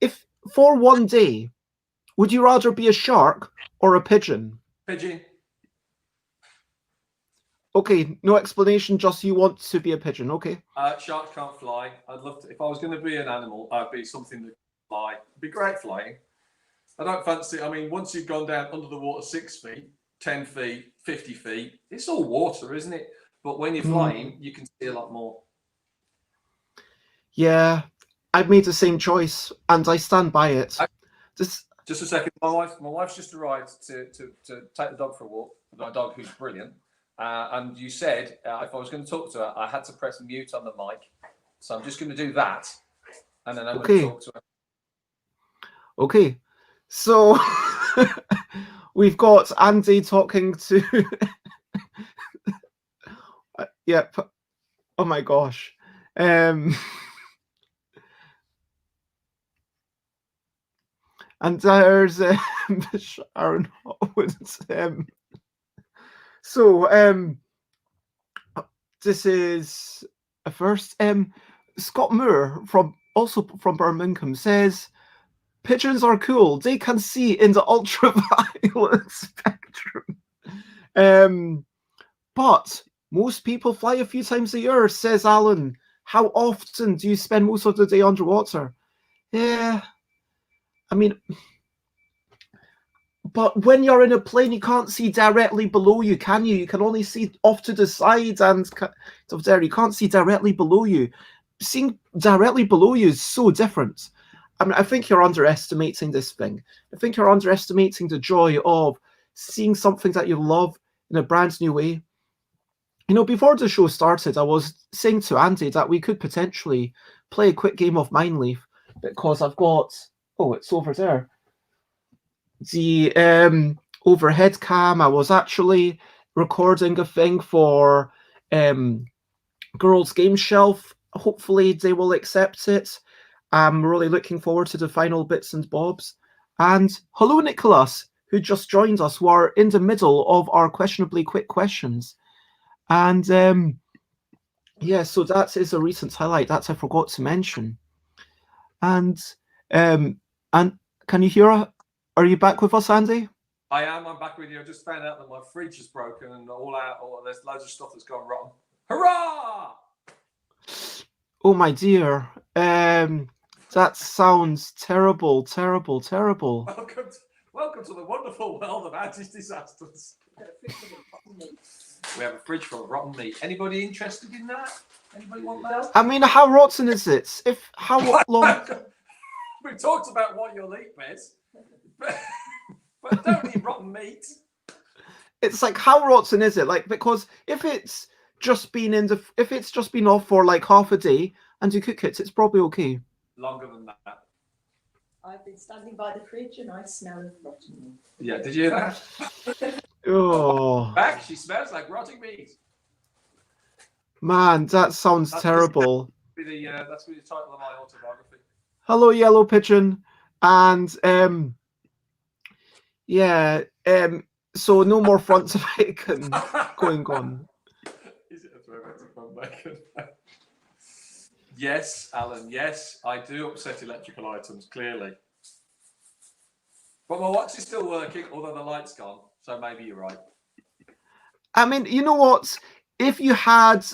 if for one day, would you rather be a shark or a pigeon? Pigeon. Okay, no explanation, just you want to be a pigeon, okay? Sharks can't fly. I'd love to. If I was going to be an animal, I'd be something that could fly. It'd be great flying. I don't fancy, I mean, once you've gone down under the water 6 feet, 10 feet, 50 feet, it's all water, isn't it? But when you're flying, you can see a lot more. Yeah, I've made the same choice, and I stand by it. Just a second. My wife's just arrived to take the dog for a walk. My dog, who's brilliant. And you said if I was going to talk to her, I had to press mute on the mic. So I'm just going to do that, and then I'm going to talk to her. Okay, so we've got Andy talking to. Yep. Oh my gosh. And there's Sharon Hopwood. This is a first. Scott Moore also from Birmingham says pigeons are cool. They can see in the ultraviolet spectrum. But most people fly a few times a year, says Alan. How often do you spend most of the day underwater? Yeah, I mean, but when you're in a plane, you can't see directly below you, can you? You can only see off to the side and of there. You can't see directly below you. Seeing directly below you is so different. I mean, I think you're underestimating this thing. I think you're underestimating the joy of seeing something that you love in a brand new way. You know, before the show started, I was saying to Andy that we could potentially play a quick game of Mijnlieff because I've got, oh, it's over there. The overhead cam. I was actually recording a thing for Girls Game Shelf. Hopefully they will accept it. I'm really looking forward to the final bits and bobs. And hello, Nicholas, who just joined us. We're in the middle of our questionably quick questions. And yeah, so that is a recent highlight that I forgot to mention. And can you hear? Are you back with us, Andy? I am. I'm back with you. I just found out that my fridge is broken and there's loads of stuff that's gone wrong. Hurrah! Oh my dear. That sounds terrible, terrible, terrible. Welcome to the wonderful world of anti-disasters. We have a fridge full of rotten meat. Anybody interested in that? Anybody want that? I mean, how rotten is it? How long? We talked about what you'll eat, Bez, but don't eat rotten meat. It's like, how rotten is it? Like, because if it's just been off for like half a day and you cook it, it's probably okay. Longer than that. I've been standing by the fridge and I smell rotten meat. Yeah, did you hear that? Oh, back, she smells like rotting meat. Man, that sounds terrible. be the title of my autobiography. Hello, Yellow Pigeon, and yeah, so no more fronts of bacon going on. Is it a throwback to front bacon? Yes, Alan. Yes, I do upset electrical items clearly, but my watch is still working, although the light's gone. So maybe you're right. I mean, you know what? If you had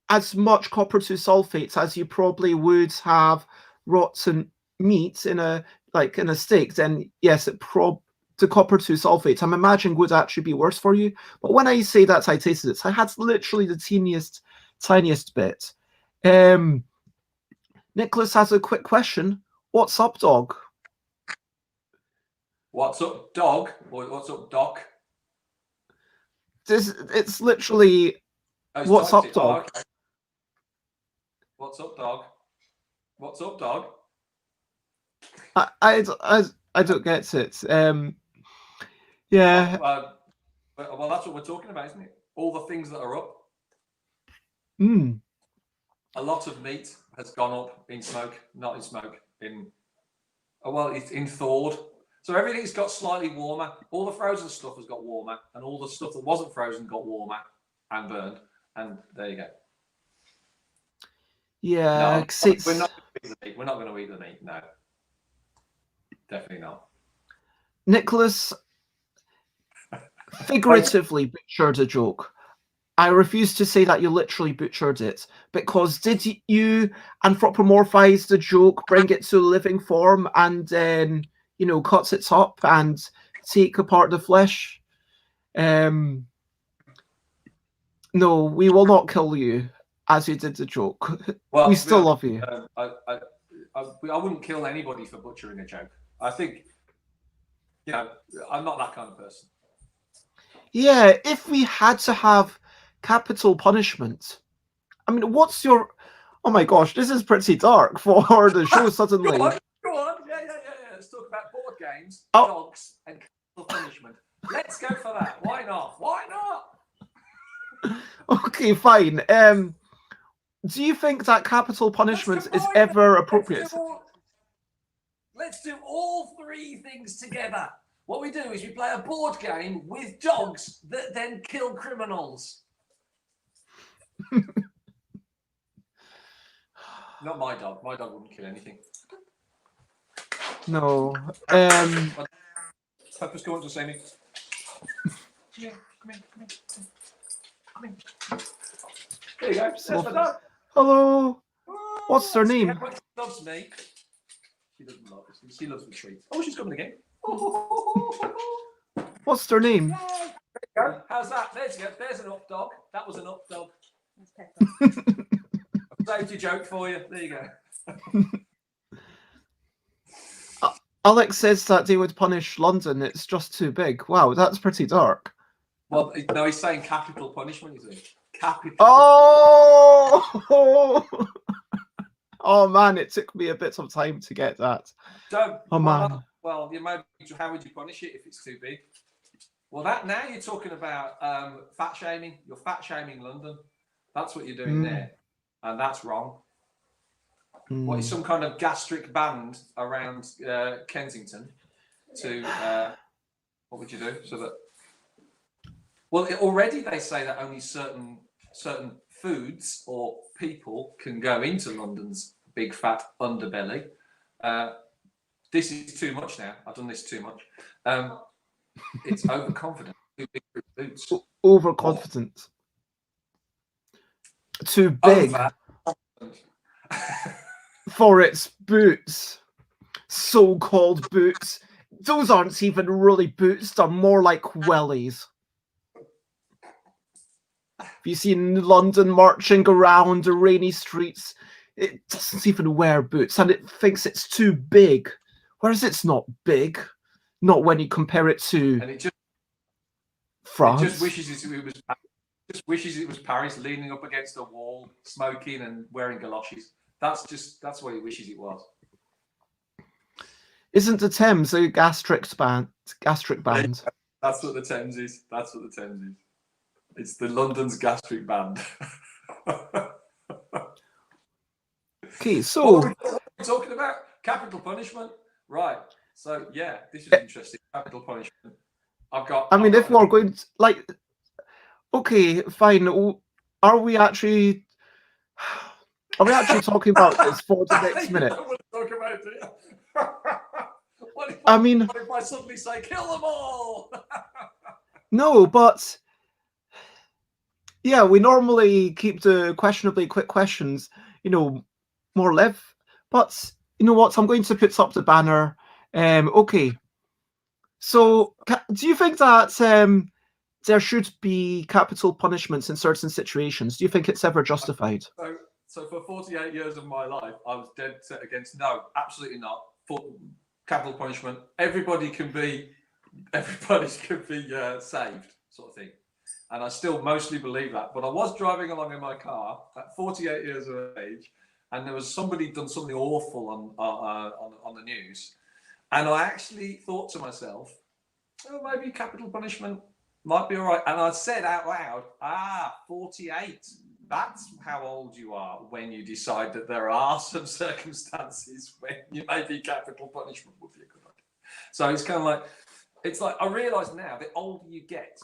as much copper 2 sulfates as you probably would have rotten meat in a steak, then yes, the copper 2 sulfates I'm imagining would actually be worse for you. But when I say that I tasted it, I had literally the tiniest bit. Nicholas has a quick question. What's up, dog? What's up, dog? Or what's up, doc? It's literally what's up, dog? Oh, okay. What's up, dog? What's up, dog? I don't get it. Yeah. Well, that's what we're talking about, isn't it? All the things that are up. Mm. A lot of meat has gone up in smoke, not in smoke, it's in thawed. So everything's got slightly warmer. All the frozen stuff has got warmer, and all the stuff that wasn't frozen got warmer and burned. And there you go. Yeah, no, we're not going to eat the meat. No, definitely not. Nicholas figuratively butchered a joke. I refuse to say that you literally butchered it, because did you anthropomorphize the joke, bring it to a living form, and then, you know, cut it up and take apart the flesh? No, we will not kill you as you did the joke. Well, we still love you. I wouldn't kill anybody for butchering a joke. I think, you know, I'm not that kind of person. Yeah, if we had to have capital punishment, I mean, what's your... Oh my gosh, this is pretty dark for the show suddenly. Go on. Yeah. Let's talk about board games, dogs, and capital punishment. Let's go for that. Why not? Okay, fine. Do you think that capital punishment is ever appropriate? Let's do all three things together. What we do is we play a board game with dogs that then kill criminals. Not my dog. My dog wouldn't kill anything. No. Pepper's going to say me. Come in. There you go. There's the dog. Hello. What's her name? She loves me. She doesn't love us. She loves the treat. Oh, she's coming again. What's their name? There you go. How's that? There's an up dog. That was an up dog. That's Pepper. I've saved your joke for you. There you go. Alex says that they would punish London. It's just too big. Wow, that's pretty dark. Well, no, he's saying capital punishment, is he? Capital. Oh! Oh man, it took me a bit of time to get that. Man. Well, how would you punish it if it's too big? Well, now you're talking about fat shaming. You're fat shaming London. That's what you're doing there, and that's wrong. What is some kind of gastric band around Kensington? What would you do so that? Well, already they say that only certain foods or people can go into London's big fat underbelly. This is too much now. I've done this too much. It's overconfident. Too big for its boots. Overconfident. Too big for its boots. So-called boots. Those aren't even really boots. They're more like wellies. Have you seen London marching around the rainy streets? It doesn't even wear boots, and it thinks it's too big. Whereas it's not big. Not when you compare it to France. It just wishes it was Paris, leaning up against a wall, smoking and wearing galoshes. That's what it wishes it was. Isn't the Thames a gastric band? That's what the Thames is. It's the London's gastric band. Okay, What so are we talking about? Capital punishment, right? So yeah, this is interesting. Capital punishment. I mean, if we're going to, like, okay, fine. Are we actually talking about this for the next minute? You don't want to talk about it, do you? What if I mean, what if I suddenly say kill them all? no, but yeah, we normally keep the questionably quick questions, you know, more live. But you know what? I'm going to put up the banner. Okay. So, do you think that there should be capital punishments in certain situations? Do you think it's ever justified? So for 48 years of my life, I was dead set against no, absolutely not. For capital punishment, everybody can be saved, sort of thing. And I still mostly believe that. But I was driving along in my car at 48 years of age, and there was somebody done something awful on the news, and I actually thought to myself, oh, maybe capital punishment might be all right. And I said out loud, 48. That's how old you are when you decide that there are some circumstances when you maybe capital punishment would be a good idea. So it's kind of like, it's like, I realise now, the older you get,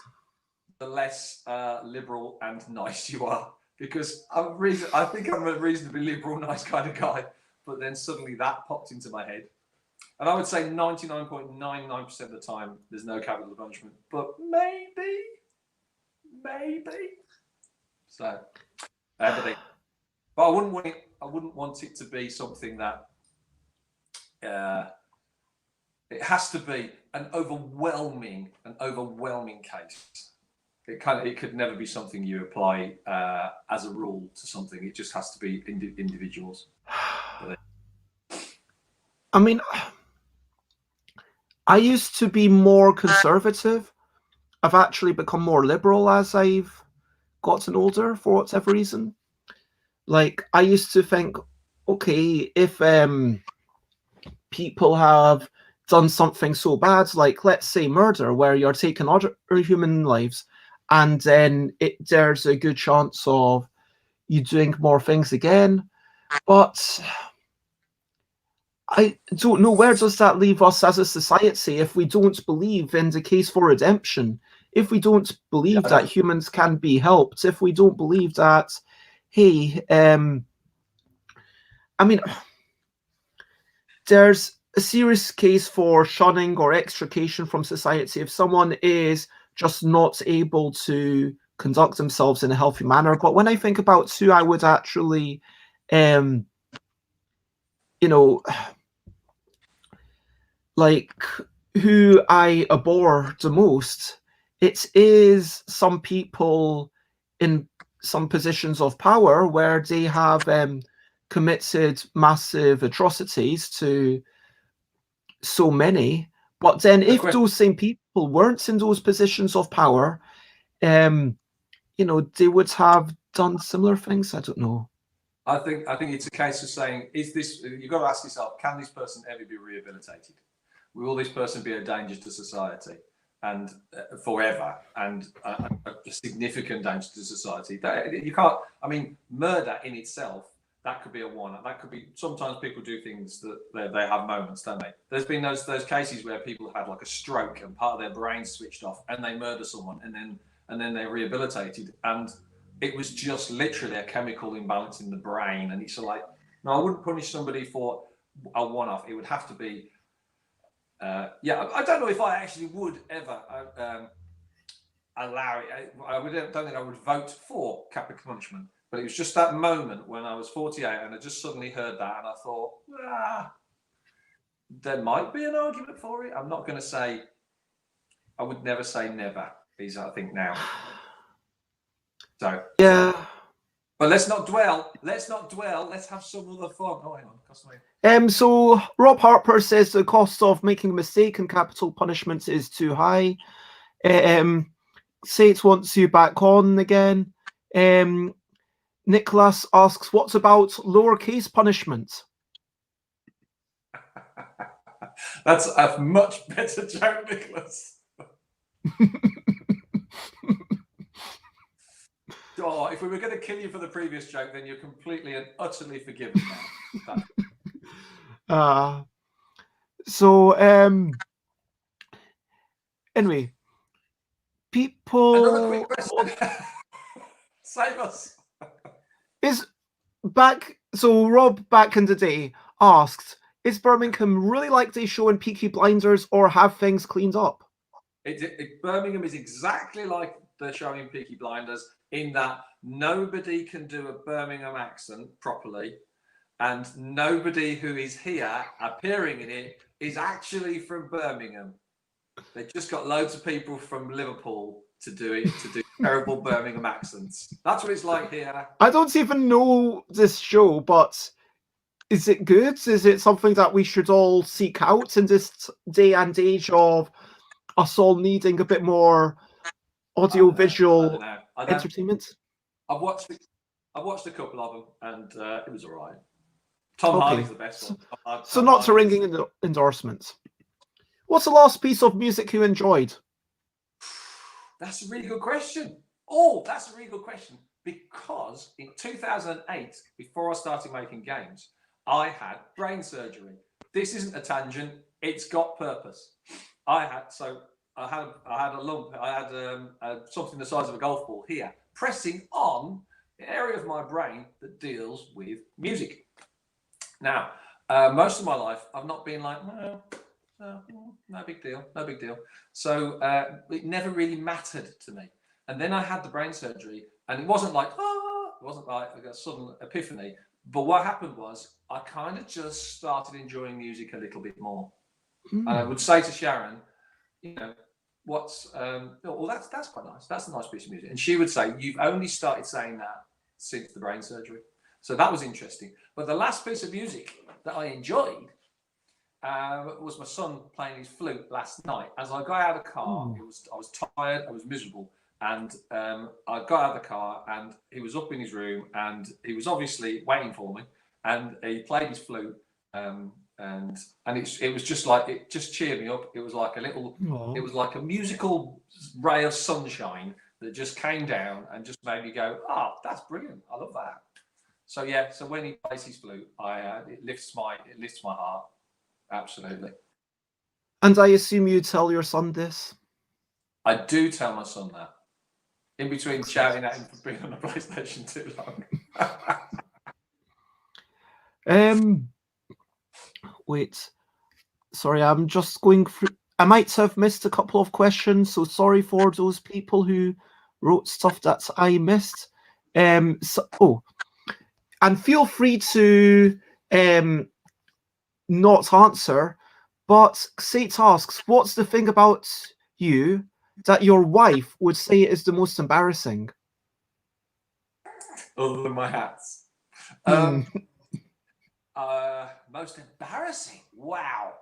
the less liberal and nice you are. Because I think I'm a reasonably liberal, nice kind of guy. But then suddenly that popped into my head. And I would say 99.99% of the time, there's no capital punishment. But maybe. So, but I wouldn't want it. I wouldn't want it to be something that it has to be an overwhelming case. It could never be something you apply as a rule to something. It just has to be individuals. I mean, I used to be more conservative. I've actually become more liberal as I've gotten older for whatever reason. Like, I used to think, okay, if people have done something so bad, like let's say murder, where you're taking other human lives, and then there's a good chance of you doing more things again. But I don't know, where does that leave us as a society if we don't believe in the case for redemption? If we don't believe that humans can be helped, if we don't believe that, hey, I mean, there's a serious case for shunning or extrication from society if someone is just not able to conduct themselves in a healthy manner. But when I think about who I would actually, you know, like who I abhor the most, it is some people in some positions of power where they have committed massive atrocities to so many. But then if those same people weren't in those positions of power, you know, they would have done similar things. I don't know. I think it's a case of saying, is this, you've got to ask yourself, can this person ever be rehabilitated? Will this person be a danger to society and forever, and a significant danger to society? You can't, I mean, murder in itself, that could be a one. That could be, sometimes people do things that they have moments, don't they? There's been those cases where people have had like a stroke and part of their brain switched off and they murder someone and then they're rehabilitated, and it was just literally a chemical imbalance in the brain. And it's like, no, I wouldn't punish somebody for a one-off. It would have to be, yeah, I don't know if I actually would ever allow it. Don't think I would vote for capital punishment, but it was just that moment when I was 48 and I just suddenly heard that and I thought, there might be an argument for it. I'm not going to say, I would never say never, is I think now. So yeah, but let's not dwell. Let's have some other fun. Oh, hang on. So Rob Harper says the cost of making a mistake in capital punishments is too high. Sate wants you back on again. Nicholas asks, what about lowercase punishment? That's a much better joke, Nicholas. Oh, if we were going to kill you for the previous joke, then you're completely and utterly forgiven now. So anyway, people. Another quick question. Save us. Is back. So Rob, back in the day, asked, "Is Birmingham really like they show in Peaky Blinders, or have things cleaned up?" Birmingham is exactly like the show in Peaky Blinders in that nobody can do a Birmingham accent properly, and nobody who is here appearing in it is actually from Birmingham. They just got loads of people from Liverpool to do it, to do terrible Birmingham accents. That's what it's like here. I don't even know this show, but is it good? Is it something that we should all seek out in this day and age of us all needing a bit more audio-visual entertainment? I've watched a couple of them, and it was all right. Tom Hardy's the best one. So not a ringing endorsement. What's the last piece of music you enjoyed? That's a really good question. Oh, that's a really good question. Because in 2008, before I started making games, I had brain surgery. This isn't a tangent. It's got purpose. I had a lump. I had something the size of a golf ball here, pressing on the area of my brain that deals with music. Now, most of my life, I've not been like, no big deal, no big deal. So it never really mattered to me. And then I had the brain surgery, and it wasn't like, it wasn't like I got a sudden epiphany. But what happened was I kind of just started enjoying music a little bit more. And I would say to Sharon, you know, well, that's quite nice. That's a nice piece of music. And she would say, you've only started saying that since the brain surgery. So that was interesting. But the last piece of music that I enjoyed was my son playing his flute last night. As I got out of the car, I was tired, I was miserable. And I got out of the car, and he was up in his room, and he was obviously waiting for me. And he played his flute, and it was just like, it just cheered me up. It was like it was like a musical ray of sunshine that just came down and just made me go, oh, that's brilliant. I love that. So yeah, so when he plays his flute, it lifts my heart. Absolutely. And I assume you tell your son this? I do tell my son that. In between shouting at him for being on the PlayStation too long. Wait. Sorry, I'm just going through. I might have missed a couple of questions, so sorry for those people who wrote stuff that I missed. And feel free to not answer, but Sate asks, what's the thing about you that your wife would say is the most embarrassing? Other than my hats. Most embarrassing? Wow.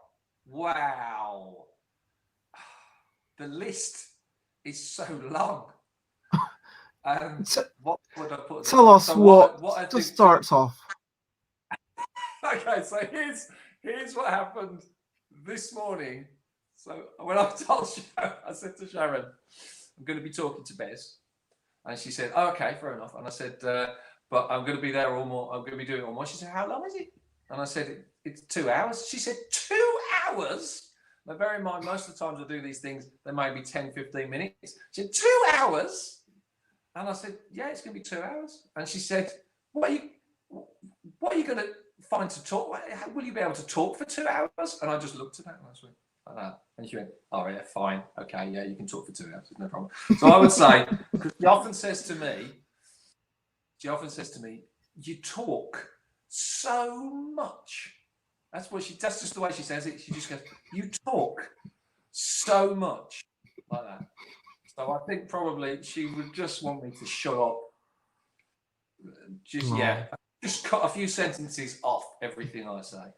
The list is so long. What would I put? Tell us what to start off. Okay, so here's what happened this morning. So when I told Sharon, I said to Sharon, I'm going to be talking to Bez. And she said, oh, okay, fair enough. And I said, but I'm going to be there all more. I'm going to be doing it all more. She said, how long is it? And I said, it's 2 hours. She said, 2 hours? Now, bear in mind, most of the times I do these things, they may be 10, 15 minutes. She said, 2 hours? And I said, yeah, it's going to be 2 hours. And she said, what are you going to find to talk? Will you be able to talk for 2 hours? And I just looked at her and I went, like that. And she went, oh, yeah, fine. Okay, yeah, you can talk for 2 hours. No problem. So I would say, because she often says to me, you talk so much. That's just the way she says it. She just goes, you talk so much, like that. So I think probably she would just want me to shut up. Just cut a few sentences off everything I say.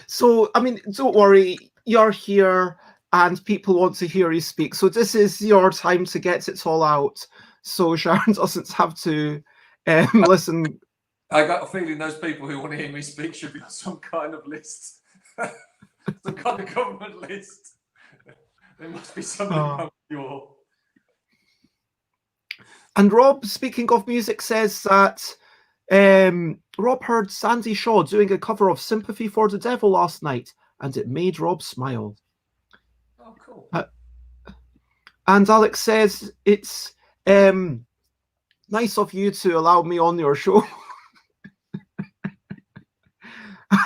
So, I mean, don't worry, you're here and people want to hear you speak. So this is your time to get it all out. So Sharon doesn't have to listen. I got a feeling those people who want to hear me speak should be on some kind of list. Some kind of government list. There must be something wrong with you all. And Rob, speaking of music, says that Rob heard Sandy Shaw doing a cover of Sympathy for the Devil last night, and it made Rob smile. Oh, cool. And Alex says it's nice of you to allow me on your show.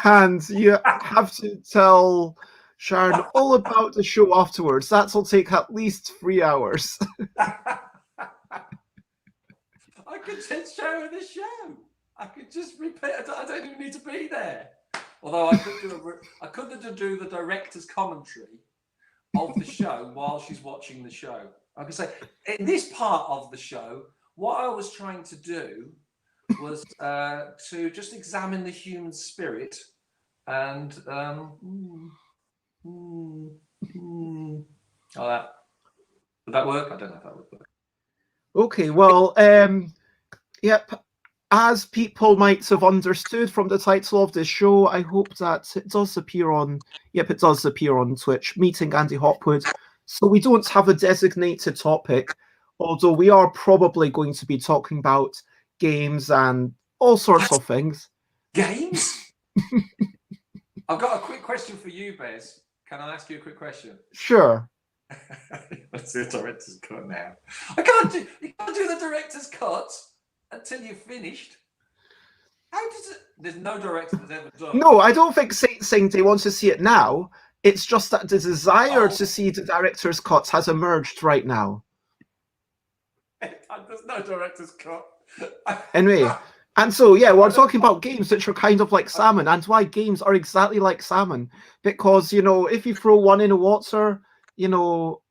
And you have to tell Sharon all about the show afterwards. That'll take at least 3 hours. I could just show her the show. I could just repeat. I don't even need to be there. Although I could do the director's commentary of the show while she's watching the show. I could say, in this part of the show, what I was trying to do was to just examine the human spirit and all that. Would that work? I don't know if that would work. Okay, well, yep. As people might have understood from the title of this show, I hope that it does appear on. Yep, it does appear on Twitch. Meeting Andy Hopwood. So we don't have a designated topic, although we are probably going to be talking about games and all sorts of things. Games? I've got a quick question for you, Bez. Can I ask you a quick question? Sure. Let's do the director's cut now. You can't do the director's cut until you've finished. How does it? There's no director that's ever done. No, I don't think saying they want to see it now. It's just that the desire to see the director's cut has emerged right now. There's no director's cut. Anyway, and so, yeah, we're talking about games which are kind of like salmon, and why games are exactly like salmon. Because, you know, if you throw one in the water, you know,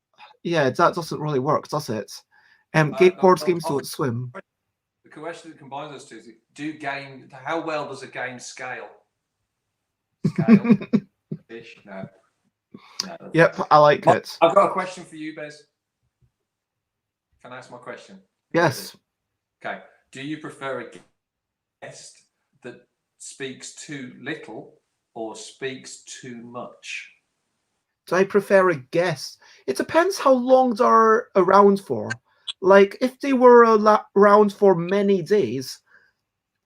yeah, that doesn't really work, does it? Board games don't swim. The question that combines those two is, how well does a game scale? Scale? Ish? No. Yep, I like it. I've got a question for you, Bez. Can I ask my question? Yes. Okay. Do you prefer a guest that speaks too little or speaks too much? Do I prefer a guest? It depends how long they're around for. Like, if they were around for many days,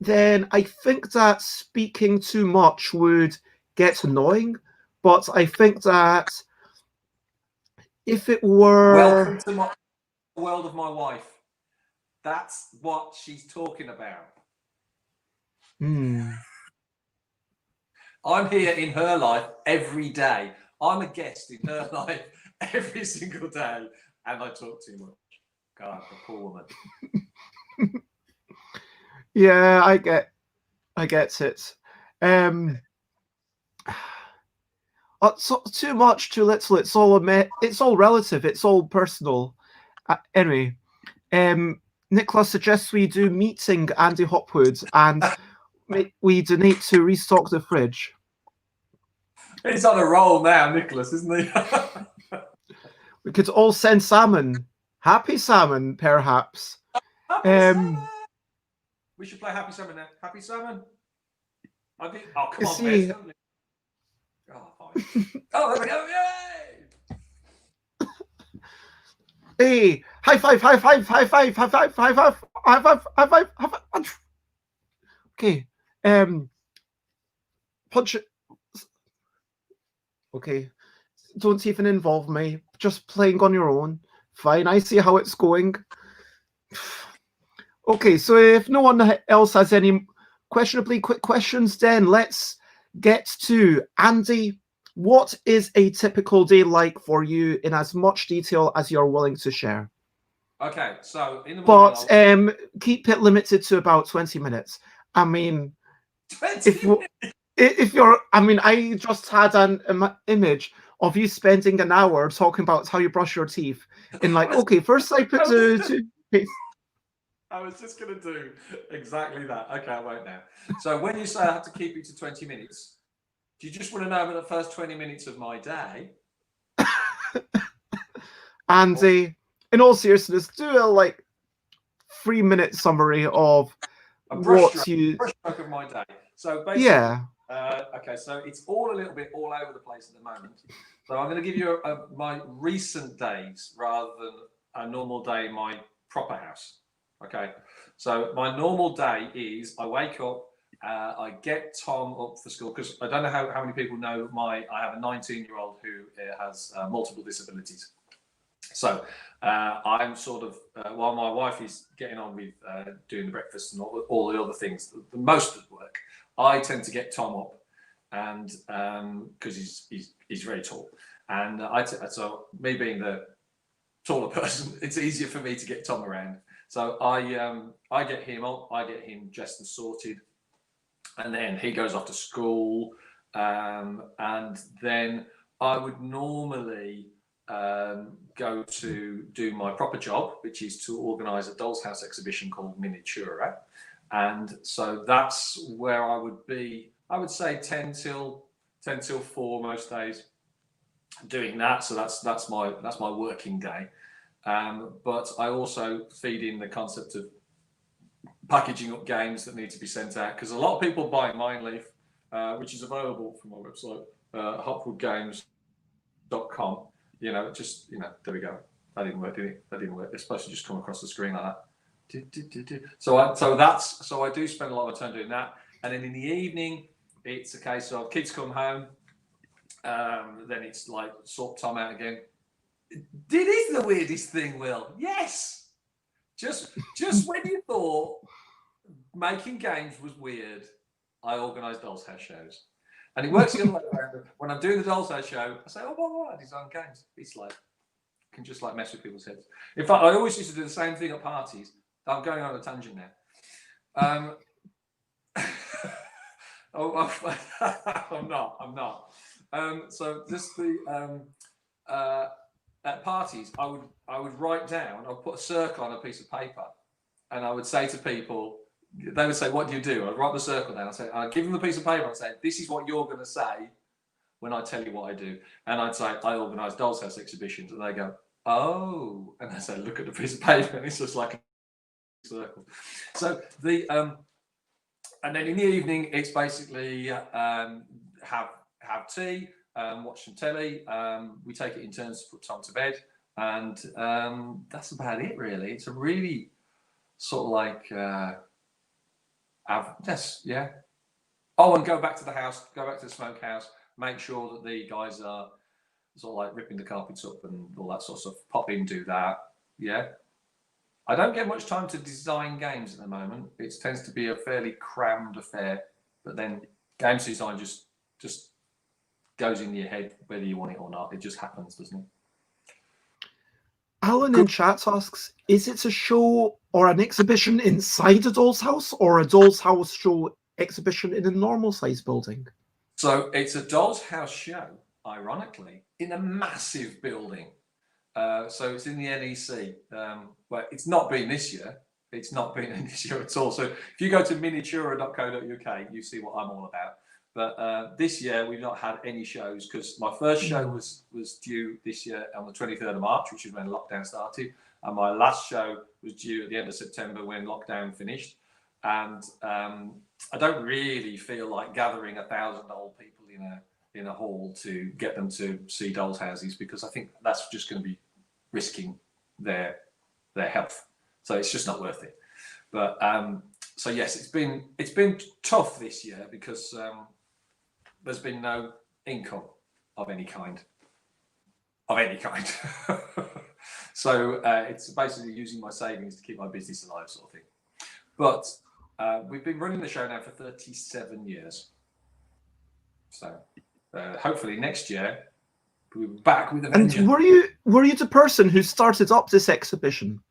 then I think that speaking too much would get annoying. But I think that if it were... Welcome to my world of my wife. That's what she's talking about. Hmm. I'm here in her life every day. I'm a guest in her life every single day, and I talk too much. God, the poor woman. Yeah, I get it. So, too much, too little. It's all relative. It's all personal. Anyway, Nicholas suggests we do meeting Andy Hopwood and we donate to restock the fridge. He's on a roll now, Nicholas, isn't he? We could all send salmon. Happy salmon, perhaps. Happy salmon. We should play Happy Salmon now. Happy Salmon. Oh, come on, Bez. Oh, fine. Oh, there we go. Yay! Hey, high five, high five, high five, high five, high five, high five, high five, high five. Okay. Punch it. Okay. Don't even involve me. Just playing on your own. Fine, I see how it's going. Okay, so if no one else has any questionably quick questions, then let's get to Andy. What is a typical day like for you in as much detail as you're willing to share? Okay, so in the morning, but keep it limited to about 20 minutes. I mean, 20 if you're, I mean, I just had an image of you spending an hour talking about how you brush your teeth. And like, okay, first I put the toothpaste. I was just going to do exactly that. Okay, I won't now. So when you say I have to keep it to 20 minutes, do you just want to know about the first 20 minutes of my day? Andy, in all seriousness, do a 3-minute summary of brush stroke of my day. So basically, yeah. Okay, so it's all a little bit all over the place at the moment. So I'm going to give you my recent days rather than a normal day in my proper house. Okay, so my normal day is I wake up, I get Tom up for school because I don't know how many people know I have a 19-year-old who has multiple disabilities. So I'm sort of, while my wife is getting on with doing the breakfast and all the other things, most of the work, I tend to get Tom up, and because he's very tall, and so me being the taller person, it's easier for me to get Tom around. So I get him up, I get him dressed and sorted, and then he goes off to school, and then I would normally go to do my proper job, which is to organise a doll's house exhibition called Miniatura, and so that's where I would be. I would say 10 till 4 most days, doing that. So that's my working day. But I also feed in the concept of packaging up games that need to be sent out, because a lot of people buy Mijnlieff, which is available from my website, hopwoodgames.com. There we go. That didn't work, did it? That didn't work. It's supposed to just come across the screen like that. So I do spend a lot of time doing that, and then in the evening it's a case of kids come home, then it's like sort Tom out again. It is the weirdest thing, Will. Yes. Just when you thought making games was weird, I organise Doll's House shows. And it works the other way around. When I'm doing the Doll's House show, I say, oh, well, I design games. It's like, I can just like mess with people's heads. In fact, I always used to do the same thing at parties. I'm going on a tangent now. I'm not. So just at parties, I would write down, I'd put a circle on a piece of paper, and I would say to people, they would say, what do you do? I'd write the circle down. I'd give them the piece of paper and say, this is what you're going to say when I tell you what I do. And I'd say, I organise Doll's House exhibitions. And they go, oh. And I say, look at the piece of paper. And it's just like a circle. So and then in the evening, it's basically have tea, watch some telly. We take it in turns to put Tom to bed. And that's about it, really. It's a really sort of like... yeah. Oh, and go back to the house, go back to the smokehouse, make sure that the guys are sort of like ripping the carpets up and all that sort of stuff. Pop in, do that. Yeah. I don't get much time to design games at the moment. It tends to be a fairly crammed affair, but then games design just goes in your head whether you want it or not. It just happens, doesn't it? Alan in chat asks, is it a show or an exhibition inside a doll's house, or a doll's house show exhibition in a normal size building? So it's a doll's house show, ironically, in a massive building. So it's in the NEC. Well, it's not been this year. It's not been in this year at all. So if you go to miniatura.co.uk, you see what I'm all about. But this year we've not had any shows, because my first show was due this year on the 23rd of March, which is when lockdown started, and my last show was due at the end of September when lockdown finished. And I don't really feel like gathering 1,000 old people in a hall to get them to see dolls' houses, because I think that's just going to be risking their health. So it's just not worth it. But so yes, it's been tough this year because there's been no income of any kind. So it's basically using my savings to keep my business alive, sort of thing. But we've been running the show now for 37 years. So hopefully next year we'll be back with a vengeance. And were you the person who started up this exhibition?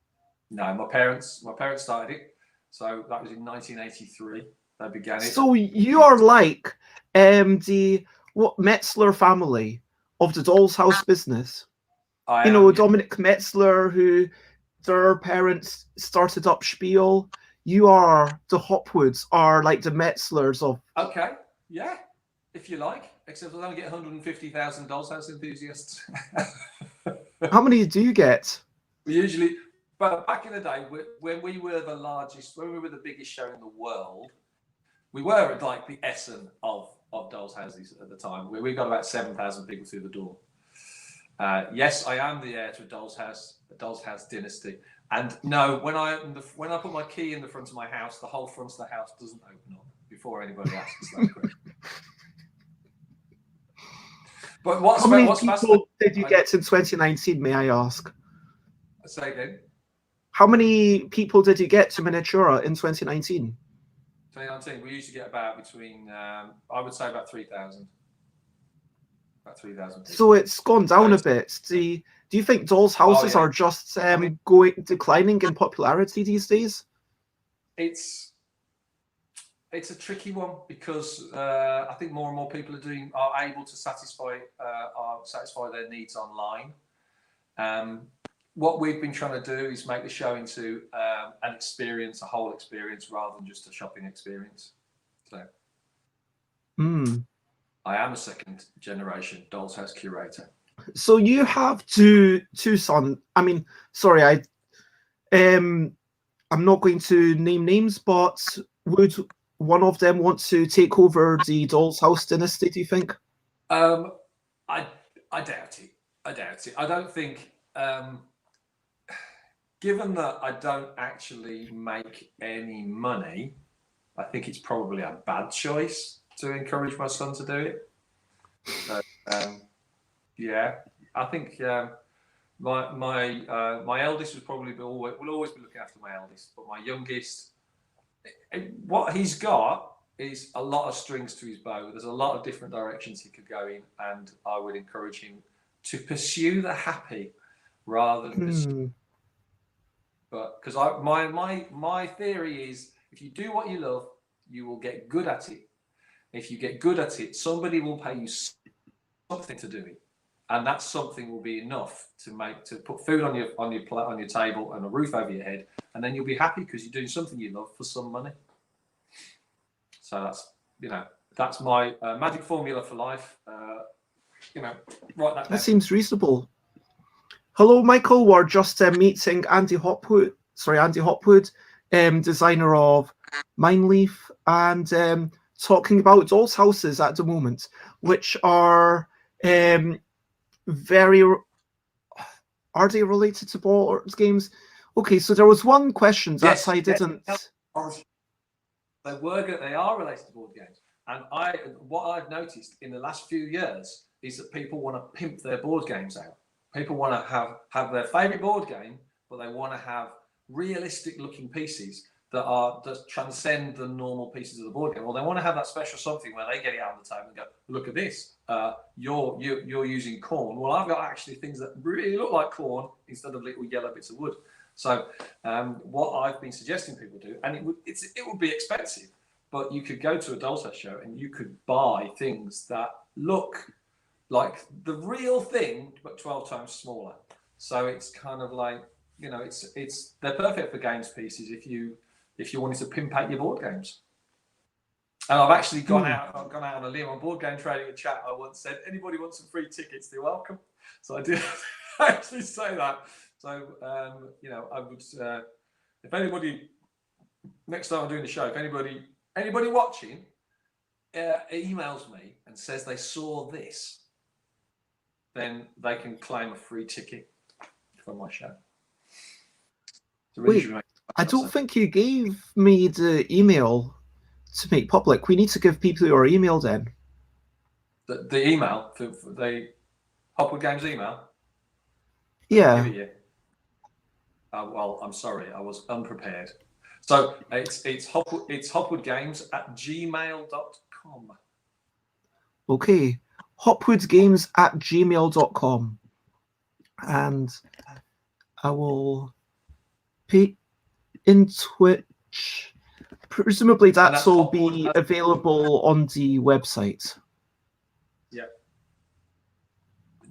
No, my parents started it. So that was in 1983. They began it. So you are like the Metzler family of the doll's house business. I am, yeah. Dominic Metzler, who their parents started up Spiel. You are the Hopwoods, are like the Metzlers of. Okay, yeah, if you like. Except we'll only get 150,000 doll's house enthusiasts. How many do you get? We usually. But back in the day, when we were the biggest show in the world, we were at like the Essen of doll's houses at the time. We got about 7,000 people through the door. Yes, I am the heir to a Doll's House dynasty. And no, when I put my key in the front of my house, the whole front of the house doesn't open up before anybody asks that question. But How many people did you get in 2019, may I ask? Say again? How many people did you get to Miniatura in 2019? 2019, we usually get about between, I would say about 3,000. About 3,000 people. So it's gone down a bit. Do you think dolls' houses are just declining in popularity these days? It's a tricky one because I think more and more people are able to satisfy their needs online. What we've been trying to do is make the show into an experience, a whole experience, rather than just a shopping experience. So, I am a second generation Doll's House curator. So you have two sons. I mean, sorry, I'm not going to name names, but would one of them want to take over the Doll's House dynasty, do you think? I doubt it. I doubt it. I don't think, given that I don't actually make any money, I think it's probably a bad choice to encourage my son to do it. So, yeah, I think my eldest will always be looking after my eldest, but my youngest, what he's got is a lot of strings to his bow. There's a lot of different directions he could go in, and I would encourage him to pursue the happy rather than pursue. But because my theory is, if you do what you love, you will get good at it. If you get good at it, somebody will pay you something to do it, and that something will be enough to put food on your table and a roof over your head, and then you'll be happy because you're doing something you love for some money. So that's my magic formula for life. Write that down. That seems reasonable. Hello, Michael. We're just meeting Andy Hopwood, designer of Mijnlieff, and talking about dolls' houses at the moment, which are very. Are they related to board games? Okay, so there was one question that I didn't. They are related to board games, and what I've noticed in the last few years is that people want to pimp their board games out. People want to have their favorite board game, but they want to have realistic looking pieces that transcend the normal pieces of the board game. Well, they want to have that special something where they get it out on the table and go, look at this. You're using corn. Well, I've got actually things that really look like corn instead of little yellow bits of wood. So what I've been suggesting people do, and it would be expensive, but you could go to a Doll's House show and you could buy things that look like the real thing, but 12 times smaller. So it's kind of like, they're perfect for games pieces if you wanted to pimp out your board games. And I've actually gone out on a limb on Board Game Trading and Chat. I once said, anybody wants some free tickets, they're welcome. So I did actually say that. So, I would, if anybody, next time I'm doing the show, if anybody watching emails me and says they saw this, then they can claim a free ticket for my show. Wait, I don't think you gave me the email to make public. We need to give people your email then. The email, for the Hopwood Games email? Yeah. Give it you. Well, I'm sorry, I was unprepared. So it's hopwoodgames@gmail.com. Okay, hopwoodgames@gmail.com, and I will pay in Twitch. Presumably that will be available on the website. Yeah,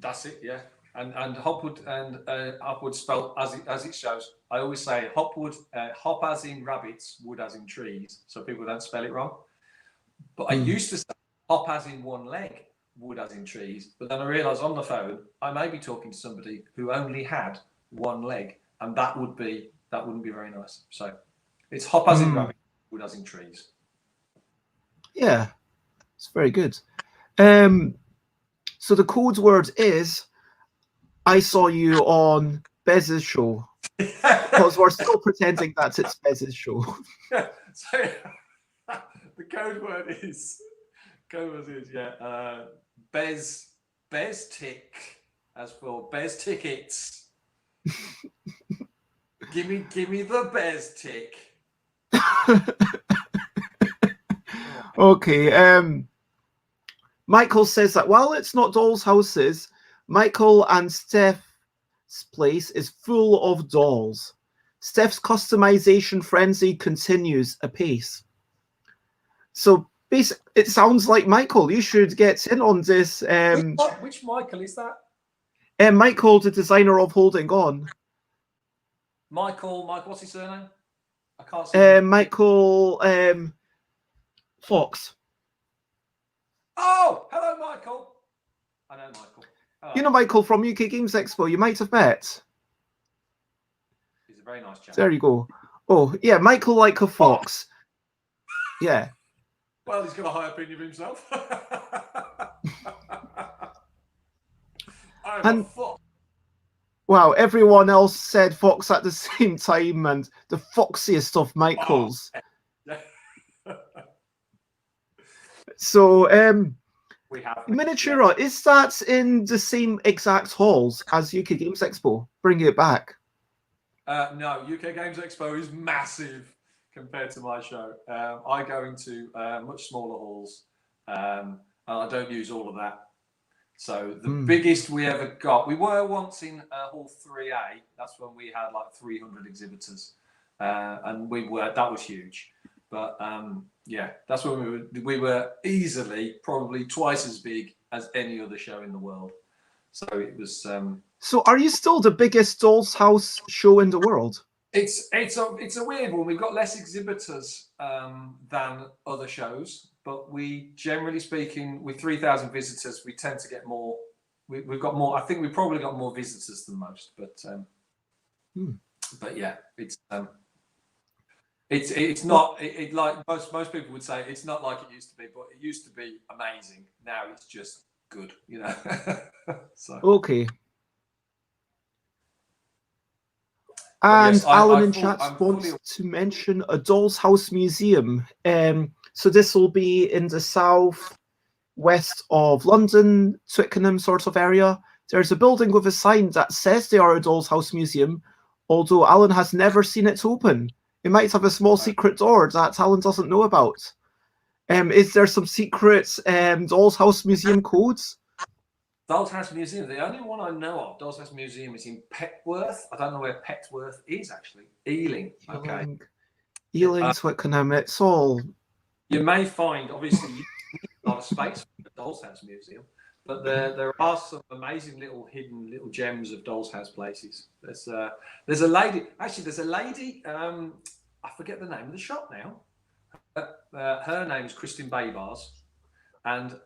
that's it. Yeah. And Hopwood Hopwood spelled as it shows. I always say Hopwood, hop as in rabbits, wood as in trees, so people don't spell it wrong. But I used to say hop as in one leg, wood as in trees. But then I realised on the phone I may be talking to somebody who only had one leg, and that wouldn't be very nice. So it's hop as in rabbit, wood as in trees. Yeah, it's very good. So the code word is I saw you on Bez's show. Because we're still pretending that it's Bez's show. So the code word is Bez tick, as for Bez tickets. give me the Bez tick. Okay. Michael says that while it's not dolls' houses, Michael and Steph's place is full of dolls. Steph's customization frenzy continues apace. So it sounds like Michael, you should get in on this. Which Michael is that? Michael, the designer of Holding On. Michael, what's his surname? I can't see. Michael Fox. Oh, hello, Michael. I know Michael. Hello. You know Michael from UK Games Expo. You might have met. He's a very nice chap. There you go. Oh, yeah, Michael like a fox. Yeah. Well, he's got a high opinion of himself. I'm a fox. Wow, everyone else said fox at the same time, and the foxiest of Michaels. Oh. So, we have Miniatura, is that in the same exact halls as UK Games Expo? Bring it back. No, UK Games Expo is massive compared to my show. I go into much smaller halls, and I don't use all of that. So the biggest we ever got, we were once in Hall 3A. That's when we had like 300 exhibitors, and that was huge. But yeah, that's when we were easily probably twice as big as any other show in the world. So it was. So are you still the biggest Doll's House show in the world? It's a weird one. We've got less exhibitors than other shows, but we, generally speaking, with 3,000 visitors, we tend to get more. We've got more. I think we've probably got more visitors than most, but yeah, it's not like most people would say. It's not like it used to be, but it used to be amazing. Now it's just good, you know. So okay. And yes, Alan in chat wants to mention a Doll's House Museum. So this will be in the south west of London, Twickenham sort of area. There's a building with a sign that says they are a Doll's House Museum, although Alan has never seen it open. It might have a small secret door that Alan doesn't know about. Is there some secret Doll's House Museum codes? Doll's House Museum, the only one I know of, Doll's House Museum, is in Petworth. I don't know where Petworth is, actually. Ealing. Okay. Ealing, Twickenham, it's all... You may find, obviously, you need a lot of space for the Doll's House Museum, but there are some amazing little hidden little gems of Doll's House places. There's a lady, I forget the name of the shop now. Her name is Kristin Baybars. And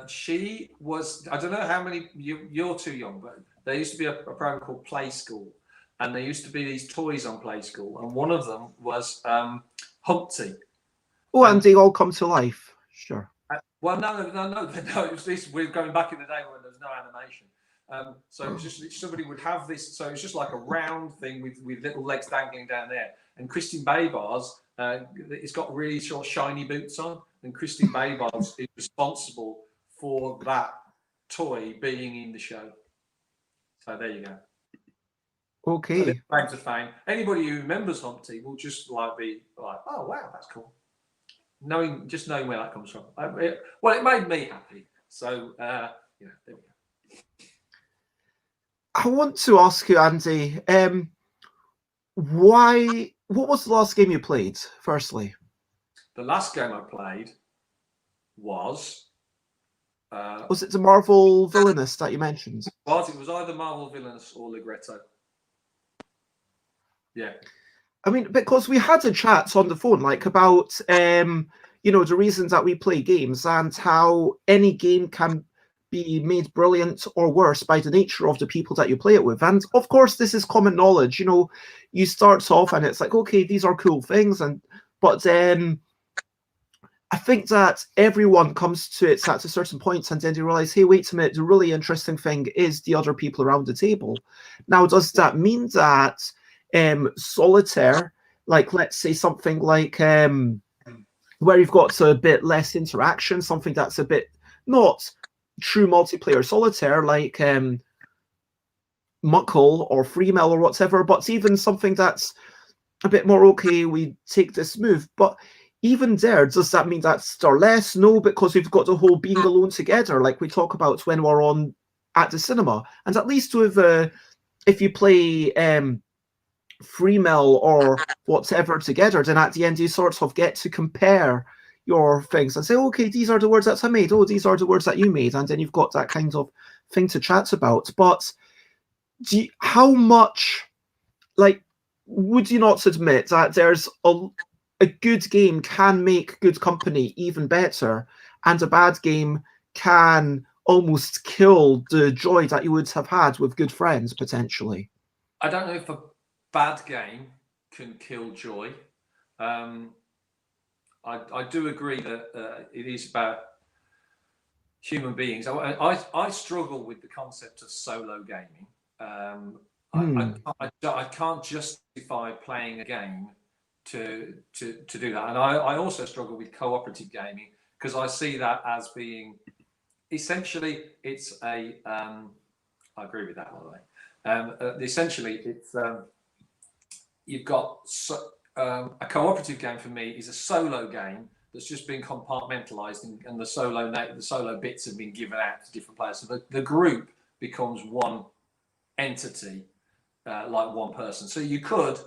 she was, I don't know how many, you're too young, but there used to be a program called Play School. And there used to be these toys on Play School. And one of them was Humpty. Oh, and they all come to life. Sure. Well, no. It was this, we're going back in the day when there was no animation. So it was just, somebody would have this, so it's just like a round thing with little legs dangling down there. And Kristin Baybars, it's got really sort of shiny boots on. And Kristin Baybars is responsible for that toy being in the show. So there you go. Okay. So claim to fame. Anybody who remembers Humpty will just be like, oh wow, that's cool. Just knowing where that comes from. It made me happy. So there we go. I want to ask you, Andy, what was the last game you played, firstly? The last game I played was it the Marvel Villainous that you mentioned? It was either Marvel Villainous or Ligretto. Yeah. I mean, because we had a chat on the phone, like, about, the reasons that we play games and how any game can be made brilliant or worse by the nature of the people that you play it with. And, of course, this is common knowledge. You start off and it's like, okay, these are cool things. But then I think that everyone comes to it at a certain point and then they realize, hey, wait a minute, the really interesting thing is the other people around the table. Now, does that mean that solitaire, like let's say something like where you've got a bit less interaction, something that's a bit not true multiplayer solitaire, like Muckle or Freemail or whatever, but even something that's a bit more, okay, we take this move. But even there, does that mean that's there less? No, because we've got the whole being alone together, like we talk about when we're on at the cinema. And at least with if you play Freemail or whatever together, then at the end you sort of get to compare your things and say, okay, these are the words that I made. Oh, these are the words that you made. And then you've got that kind of thing to chat about. But how much, like, would you not admit that there's a good game can make good company even better, and a bad game can almost kill the joy that you would have had with good friends, potentially? I don't know if a bad game can kill joy. I do agree that it is about human beings. I struggle with the concept of solo gaming. I can't justify playing a game to do that, and I also struggle with cooperative gaming because I see that as being essentially it's a. I agree with that, by the way. Essentially, it's you've got a cooperative game for me is a solo game that's just been compartmentalized, and the solo bits have been given out to different players. So the group becomes one entity, like one person. So you could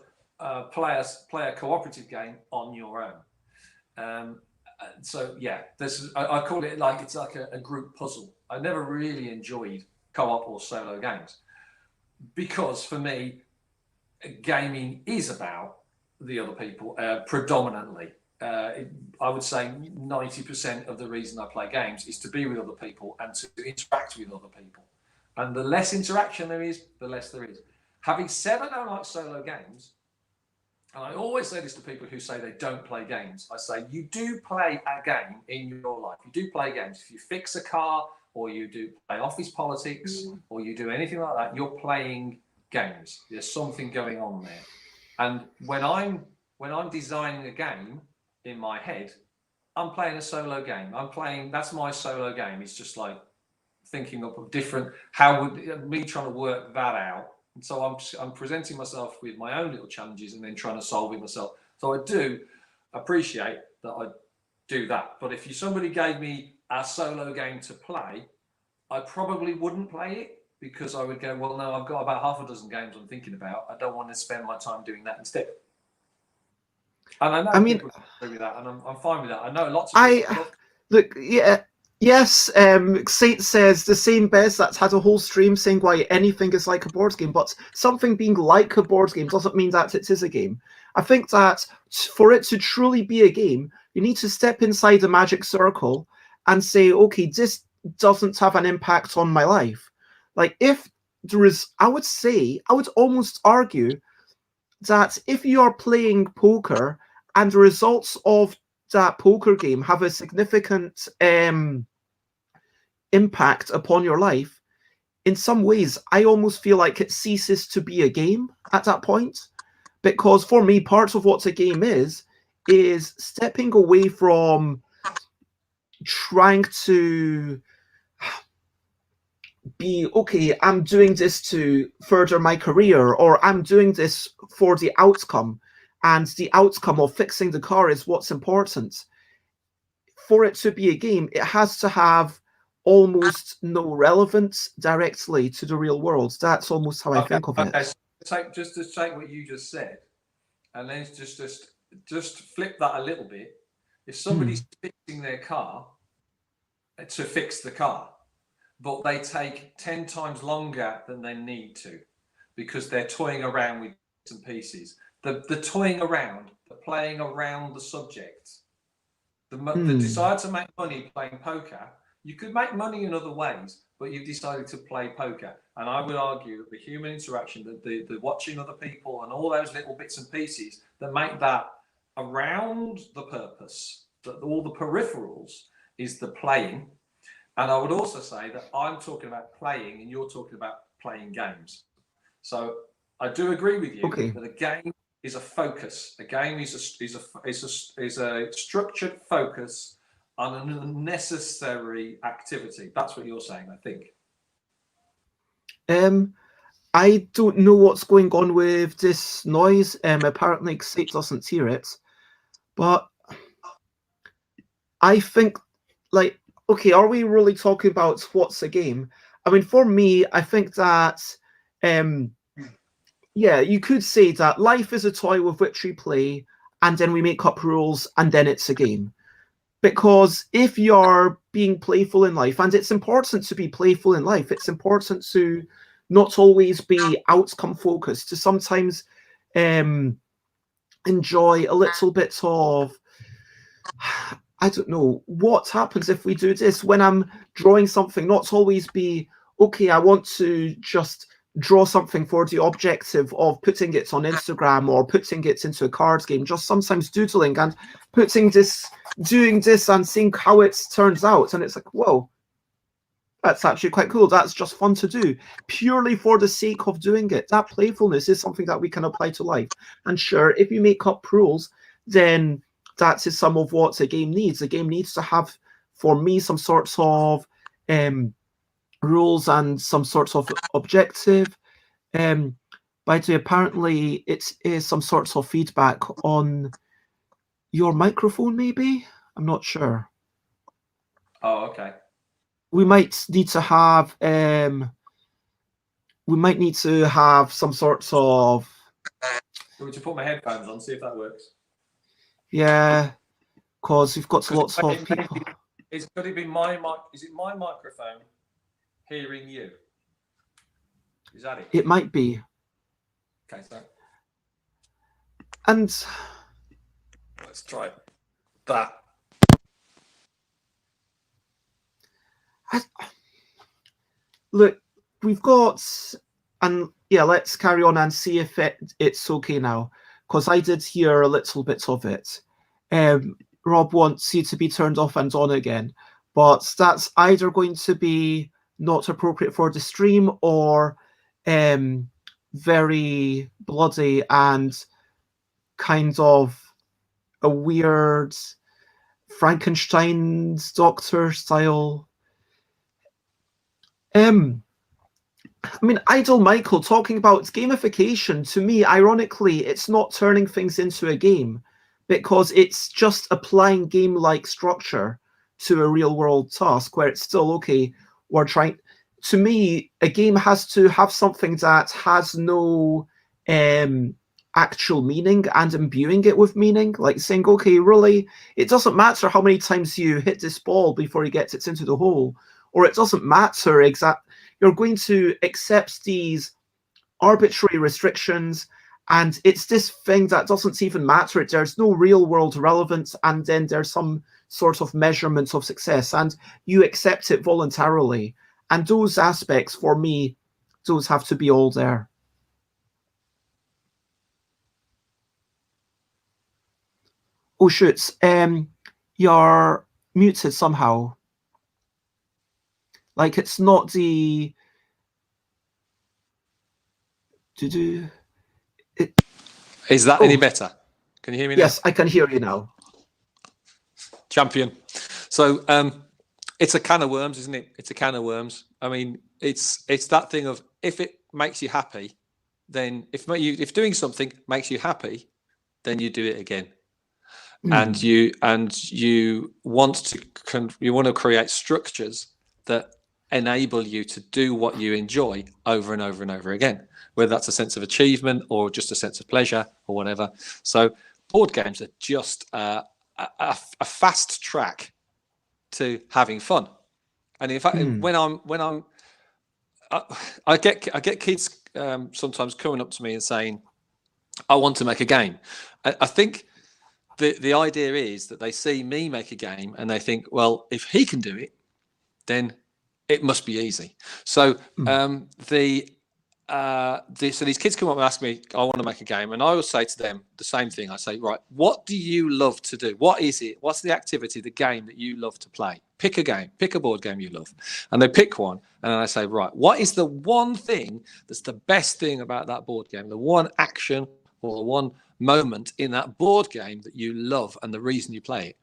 play a cooperative game on your own. So yeah, I call it like it's like a group puzzle. I never really enjoyed co-op or solo games because for me, gaming is about the other people predominantly. I would say 90% of the reason I play games is to be with other people and to interact with other people. And the less interaction there is, the less there is. Having said I don't like solo games, and I always say this to people who say they don't play games, I say you do play a game in your life. You do play games. If you fix a car or you do play office politics or you do anything like that, you're playing games. There's something going on there. And when I'm designing a game in my head, I'm playing a solo game. That's my solo game. It's just like thinking up of different, how would me trying to work that out. And so I'm presenting myself with my own little challenges and then trying to solve it myself. So I do appreciate that I do that. But if somebody gave me a solo game to play, I probably wouldn't play it because I would go, well, no, I've got about half a dozen games I'm thinking about. I don't want to spend my time doing that instead. And I know people agree with that, and I'm fine with that. I know lots of people. Look, yeah. Yes, Saint says the same Bez that's had a whole stream saying why anything is like a board game, but something being like a board game doesn't mean that it is a game. I think that for it to truly be a game, you need to step inside the magic circle and say, okay, this doesn't have an impact on my life. Like if there is, I would almost argue that if you are playing poker and the results of that poker game have a significant impact upon your life, in some ways, I almost feel like it ceases to be a game at that point. Because for me, part of what a game is stepping away from trying to be, okay, I'm doing this to further my career, or I'm doing this for the outcome, and the outcome of fixing the car is what's important. For it to be a game, it has to have almost no relevance directly to the real world. That's almost how I think of it. So just to take what you just said, and then just flip that a little bit. If somebody's fixing their car to fix the car, but they take 10 times longer than they need to because they're toying around with bits and pieces. The toying around, the playing around the subject, the desire to make money playing poker. You could make money in other ways, but you've decided to play poker. And I would argue that the human interaction, the watching other people and all those little bits and pieces that make that around the purpose all the peripherals is the playing. And I would also say that I'm talking about playing and you're talking about playing games. So I do agree with you that a game is a focus. A game is a structured focus on an unnecessary activity. That's what you're saying, I think. I don't know what's going on with this noise. Apparently, Xate doesn't hear it, but I think, like, okay, are we really talking about what's a game? I mean, for me, I think that, yeah, you could say that life is a toy with which we play, and then we make up rules, and then it's a game. Because if you're being playful in life, and it's important to be playful in life, it's important to not always be outcome focused, to sometimes enjoy a little bit of, I don't know, what happens if we do this when I'm drawing something, not always be, okay, I want to just draw something for the objective of putting it on Instagram or putting it into a card game, just sometimes doodling and putting this, doing this and seeing how it turns out. And it's like, whoa, that's actually quite cool. That's just fun to do, purely for the sake of doing it. That playfulness is something that we can apply to life. And sure, if you make up rules, then that is some of what a game needs. A game needs to have, for me, some sorts of rules and some sorts of objective. By the way, apparently it is some sorts of feedback on your microphone, maybe? I'm not sure. Oh, okay. We might need to have some sorts of. Want me to put my headphones on, see if that works? Yeah, because we've got lots of people. Could it be my mic? Is it my microphone hearing you? Is that it? It might be. Okay, so. And let's try that. Look, we've got, and yeah, let's carry on and see if it's okay now, because I did hear a little bit of it. Rob wants you to be turned off and on again, but that's either going to be not appropriate for the stream or very bloody and kind of a weird Frankenstein's doctor style. I mean, Idle Michael talking about gamification, to me, ironically, it's not turning things into a game because it's just applying game-like structure to a real-world task where it's still, okay, we're trying. To me, a game has to have something that has no actual meaning and imbuing it with meaning, like saying, okay, really, it doesn't matter how many times you hit this ball before you get it into the hole, or it doesn't matter you're going to accept these arbitrary restrictions, and it's this thing that doesn't even matter. There's no real world relevance, and then there's some sort of measurement of success, and you accept it voluntarily. And those aspects, for me, those have to be all there. Oh, shoot. You're muted somehow. Like, it's not the... Is that any better? Can you hear me now? Yes, I can hear you now. Champion. So it's a can of worms, isn't it? It's a can of worms. I mean, it's that thing of, if it makes you happy, then if doing something makes you happy, then you do it again. And you want to create structures that enable you to do what you enjoy over and over and over again, whether that's a sense of achievement or just a sense of pleasure or whatever. So board games are just a fast track to having fun. And in fact, I get kids sometimes coming up to me and saying, I want to make a game. I think the idea is that they see me make a game and they think, well, if he can do it, then it must be easy. So so these kids come up and ask me, I want to make a game, and I will say to them the same thing. I say, right, what do you love to do? What is it? What's the activity, the game that you love to play? Pick a game, pick a board game you love. And they pick one, and then I say, right, what is the one thing that's the best thing about that board game? The one action or the one moment in that board game that you love and the reason you play it?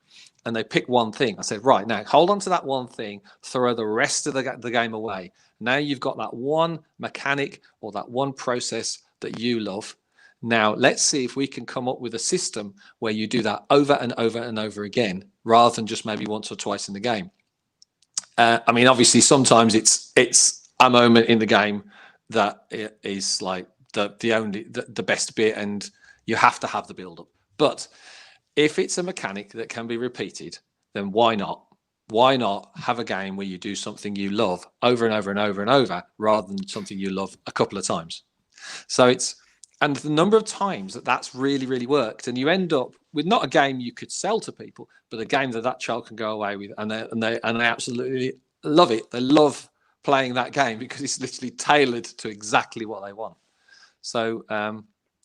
And they pick one thing. I said, right, now hold on to that one thing, throw the rest of the game away. Now you've got that one mechanic or that one process that you love. Now let's see if we can come up with a system where you do that over and over and over again, rather than just maybe once or twice in the game. I mean, obviously, sometimes it's a moment in the game that is like the best bit, and you have to have the build up. But if it's a mechanic that can be repeated, then why not? Why not have a game where you do something you love over and over and over and over, rather than something you love a couple of times? So and the number of times that's really, really worked, and you end up with not a game you could sell to people, but a game that child can go away with, and they absolutely love it. They love playing that game because it's literally tailored to exactly what they want. So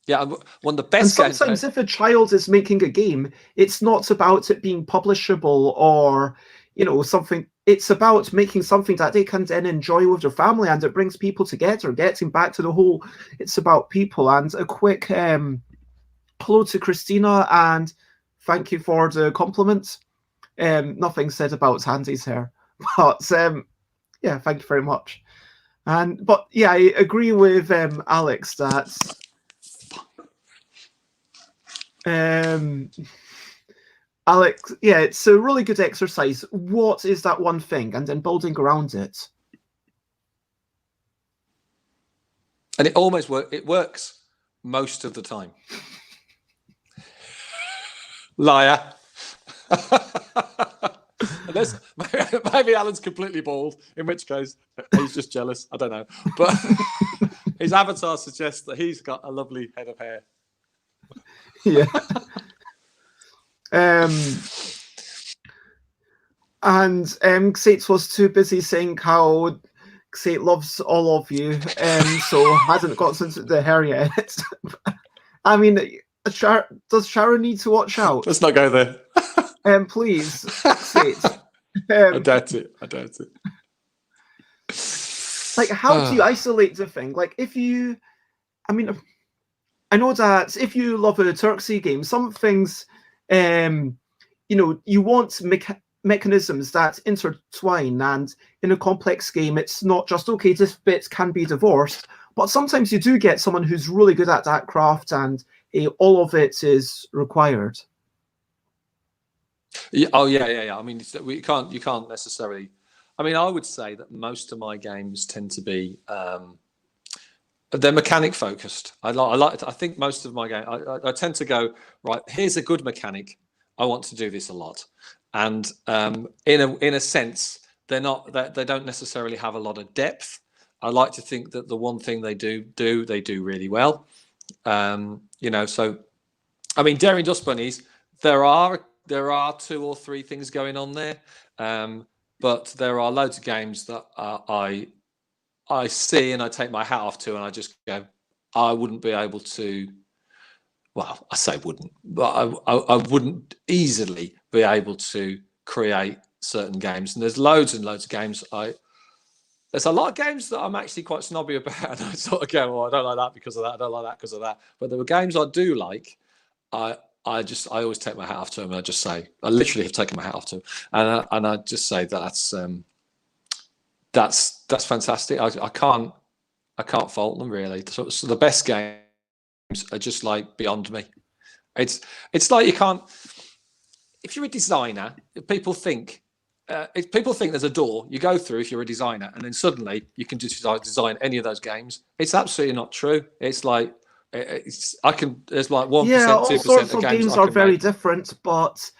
yeah, one of the best games. Sometimes if a child is making a game, it's not about it being publishable or, you know, something. It's about making something that they can then enjoy with their family, and it brings people together, getting back to the whole, it's about people. And a quick hello to Christina, and thank you for the compliment. Nothing said about Andy's hair, but yeah, thank you very much. But yeah, I agree with Alex that Alex, yeah, it's a really good exercise. What is that one thing? And then building around it. And it almost works. It works most of the time. Liar. Unless maybe Alan's completely bald, in which case he's just jealous. I don't know. But his avatar suggests that he's got a lovely head of hair. Yeah. And Xate was too busy saying how Xate loves all of you, so hasn't got into the hair yet. I mean, does Sharon need to watch out? Let's not go there. Please, Xate. I doubt it. I doubt it. Like, how do you isolate the thing? Like, if you, I mean, I know that if you love a Turksy game, some things, you know, you want mechanisms that intertwine, and in a complex game, it's not just, okay, this bit can be divorced, but sometimes you do get someone who's really good at that craft, and all of it is required. Yeah, oh yeah. I mean, you can't necessarily. I mean, I would say that most of my games tend to be they're mechanic focused. I think most of my games, I tend to go, right, here's a good mechanic. I want to do this a lot, and in a sense, they don't necessarily have a lot of depth. I like to think that the one thing they do really well. You know, so I mean, Daring Dust Bunnies, there are 2 or 3 things going on there, but there are loads of games that I see and I take my hat off to, and I just go, I wouldn't be able to. Well, I say wouldn't, but I wouldn't easily be able to create certain games. And there's loads and loads of games. There's a lot of games that I'm actually quite snobby about, and I sort of go, well, I don't like that because of that. I don't like that because of that. But there were games I do like. I always take my hat off to them. And I just say, I literally have taken my hat off to them, and I just say that's fantastic. I can't fault them really. So the best games are just like beyond me. It's like you can't. If you're a designer, people think there's a door you go through if you're a designer, and then suddenly you can just design any of those games. It's absolutely not true. It's like there's like 1%, 2%. Yeah, all sorts of games are very different, but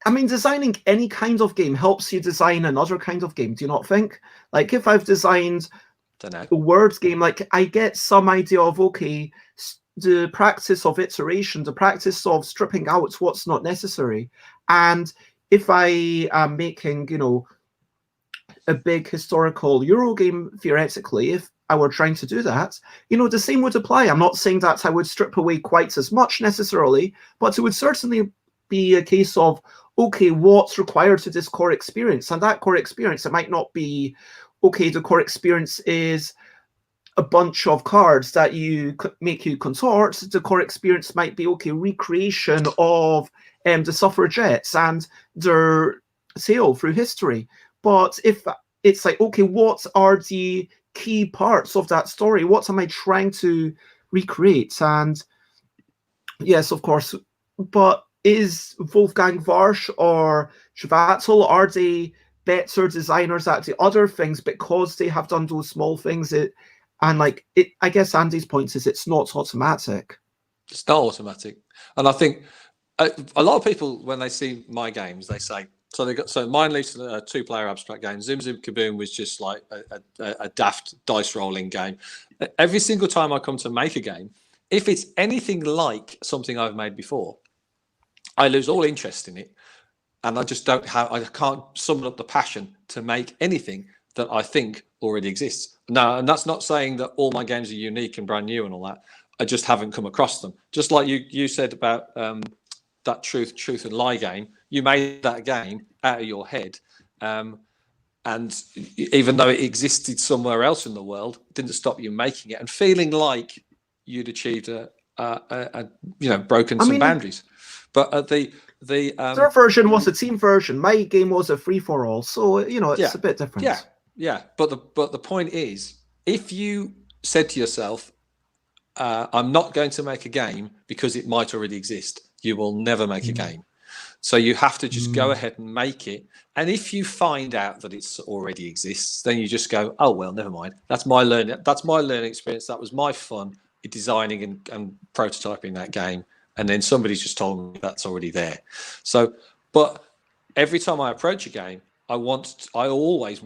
I mean, designing any kind of game helps you design another kind of game. Do you not think? Like, if I've designed a words game, like, I get some idea of, okay, the practice of iteration, the practice of stripping out what's not necessary. And if I am making, you know, a big historical Euro game, theoretically, if I were trying to do that, you know, the same would apply. I'm not saying that I would strip away quite as much necessarily, but it would certainly be a case of, okay, what's required to this core experience? And that core experience, it might not be, okay, the core experience is a bunch of cards that make you contort. The core experience might be, okay, recreation of the suffragettes and their sail through history. But if it's like, okay, what are the key parts of that story? What am I trying to recreate? And yes, of course, but is Wolfgang Warsch or Schwartzel, are they better designers at the other things because they have done those small things? I guess Andy's point is it's not automatic. It's not automatic. And I think a lot of people, when they see my games, they say, so Mijnlieff's a 2-player abstract game. Zoom Zoom Kaboom was just like a daft dice rolling game. Every single time I come to make a game, if it's anything like something I've made before, I lose all interest in it. And I just I can't summon up the passion to make anything that I think already exists. No, and that's not saying that all my games are unique and brand new and all that. I just haven't come across them. Just like you said about that truth and lie game, you made that game out of your head, and even though it existed somewhere else in the world, it didn't stop you making it and feeling like you'd achieved broken some boundaries. But their version was a team version. My game was a free-for-all, so it's a bit different. Yeah. But the point is, if you said to yourself, I'm not going to make a game because it might already exist, you will never make a game. So you have to just go ahead and make it. And if you find out that it's already exists, then you just go, oh, well, never mind. That's my learning. That's my learning experience. That was my fun in designing and prototyping that game. And then somebody's just told me that's already there. So, but every time I approach a game, I always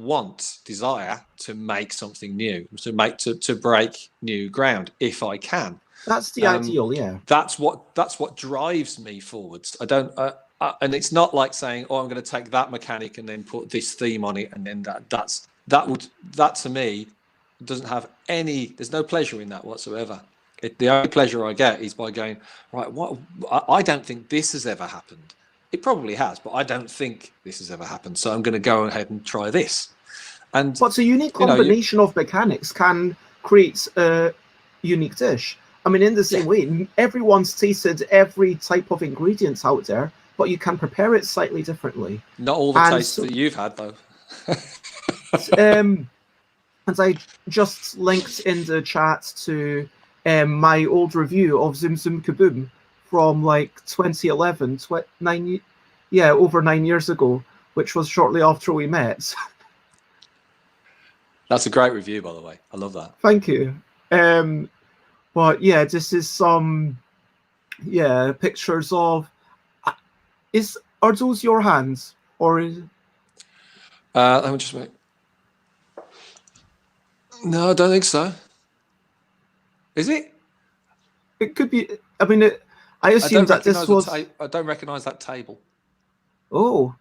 desire to make something new, to break new ground if I can. That's the ideal, yeah. That's what drives me forwards. I don't, and it's not like saying, oh, I'm going to take that mechanic and then put this theme on it, and then that to me doesn't have any. There's no pleasure in that whatsoever. The only pleasure I get is by going, right, I don't think this has ever happened. It probably has, but I don't think this has ever happened. So I'm going to go ahead and try this. And but a unique combination of mechanics can create a unique dish. I mean, in the same way, everyone's tasted every type of ingredients out there, but you can prepare it slightly differently. Not all the tastes that you've had, though. And I just linked in the chat to my old review of Zoom Zoom Kaboom from like 2011, over 9 years ago, which was shortly after we met. That's a great review, by the way. I love that. Thank you. But yeah, this is some pictures of. Are those your hands or? Let me just make. No, I don't think so. Is it? It could be. I mean, I assume that this was. I don't recognise that table. Oh,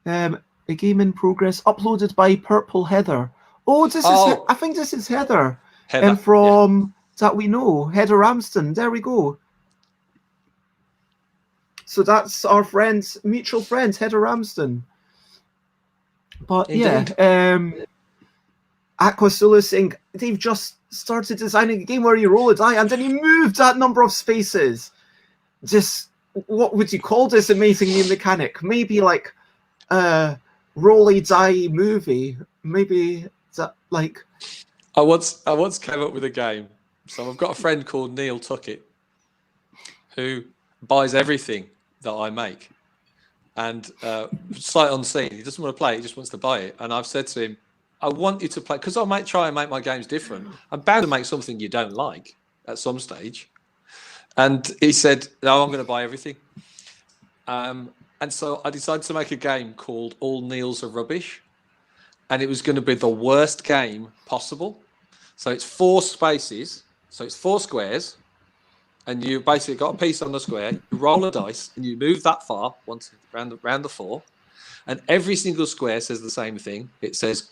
a game in progress uploaded by Purple Heather. Oh, this is. I think this is Heather. Heather from that we know, Heather Ramsden. There we go. So that's our mutual friend, Heather Ramsden. But indeed. Aquasula saying they've just started designing a game where you roll a die and then you move that number of spaces. Just what would you call this amazing new mechanic? Maybe like a roll a die movie. Maybe that like. I once came up with a game. So I've got a friend called Neil Tuckett who buys everything that I make, and sight unseen, he doesn't want to play it, he just wants to buy it. And I've said to him, I want you to play, because I might try and make my games different. I'm bound to make something you don't like at some stage. And he said, no, I'm going to buy everything. And so I decided to make a game called All Neils Are Rubbish. And it was going to be the worst game possible. So it's 4 spaces. So it's 4 squares. And you basically got a piece on the square. You roll a dice and you move that far once round the 4. And every single square says the same thing. It says,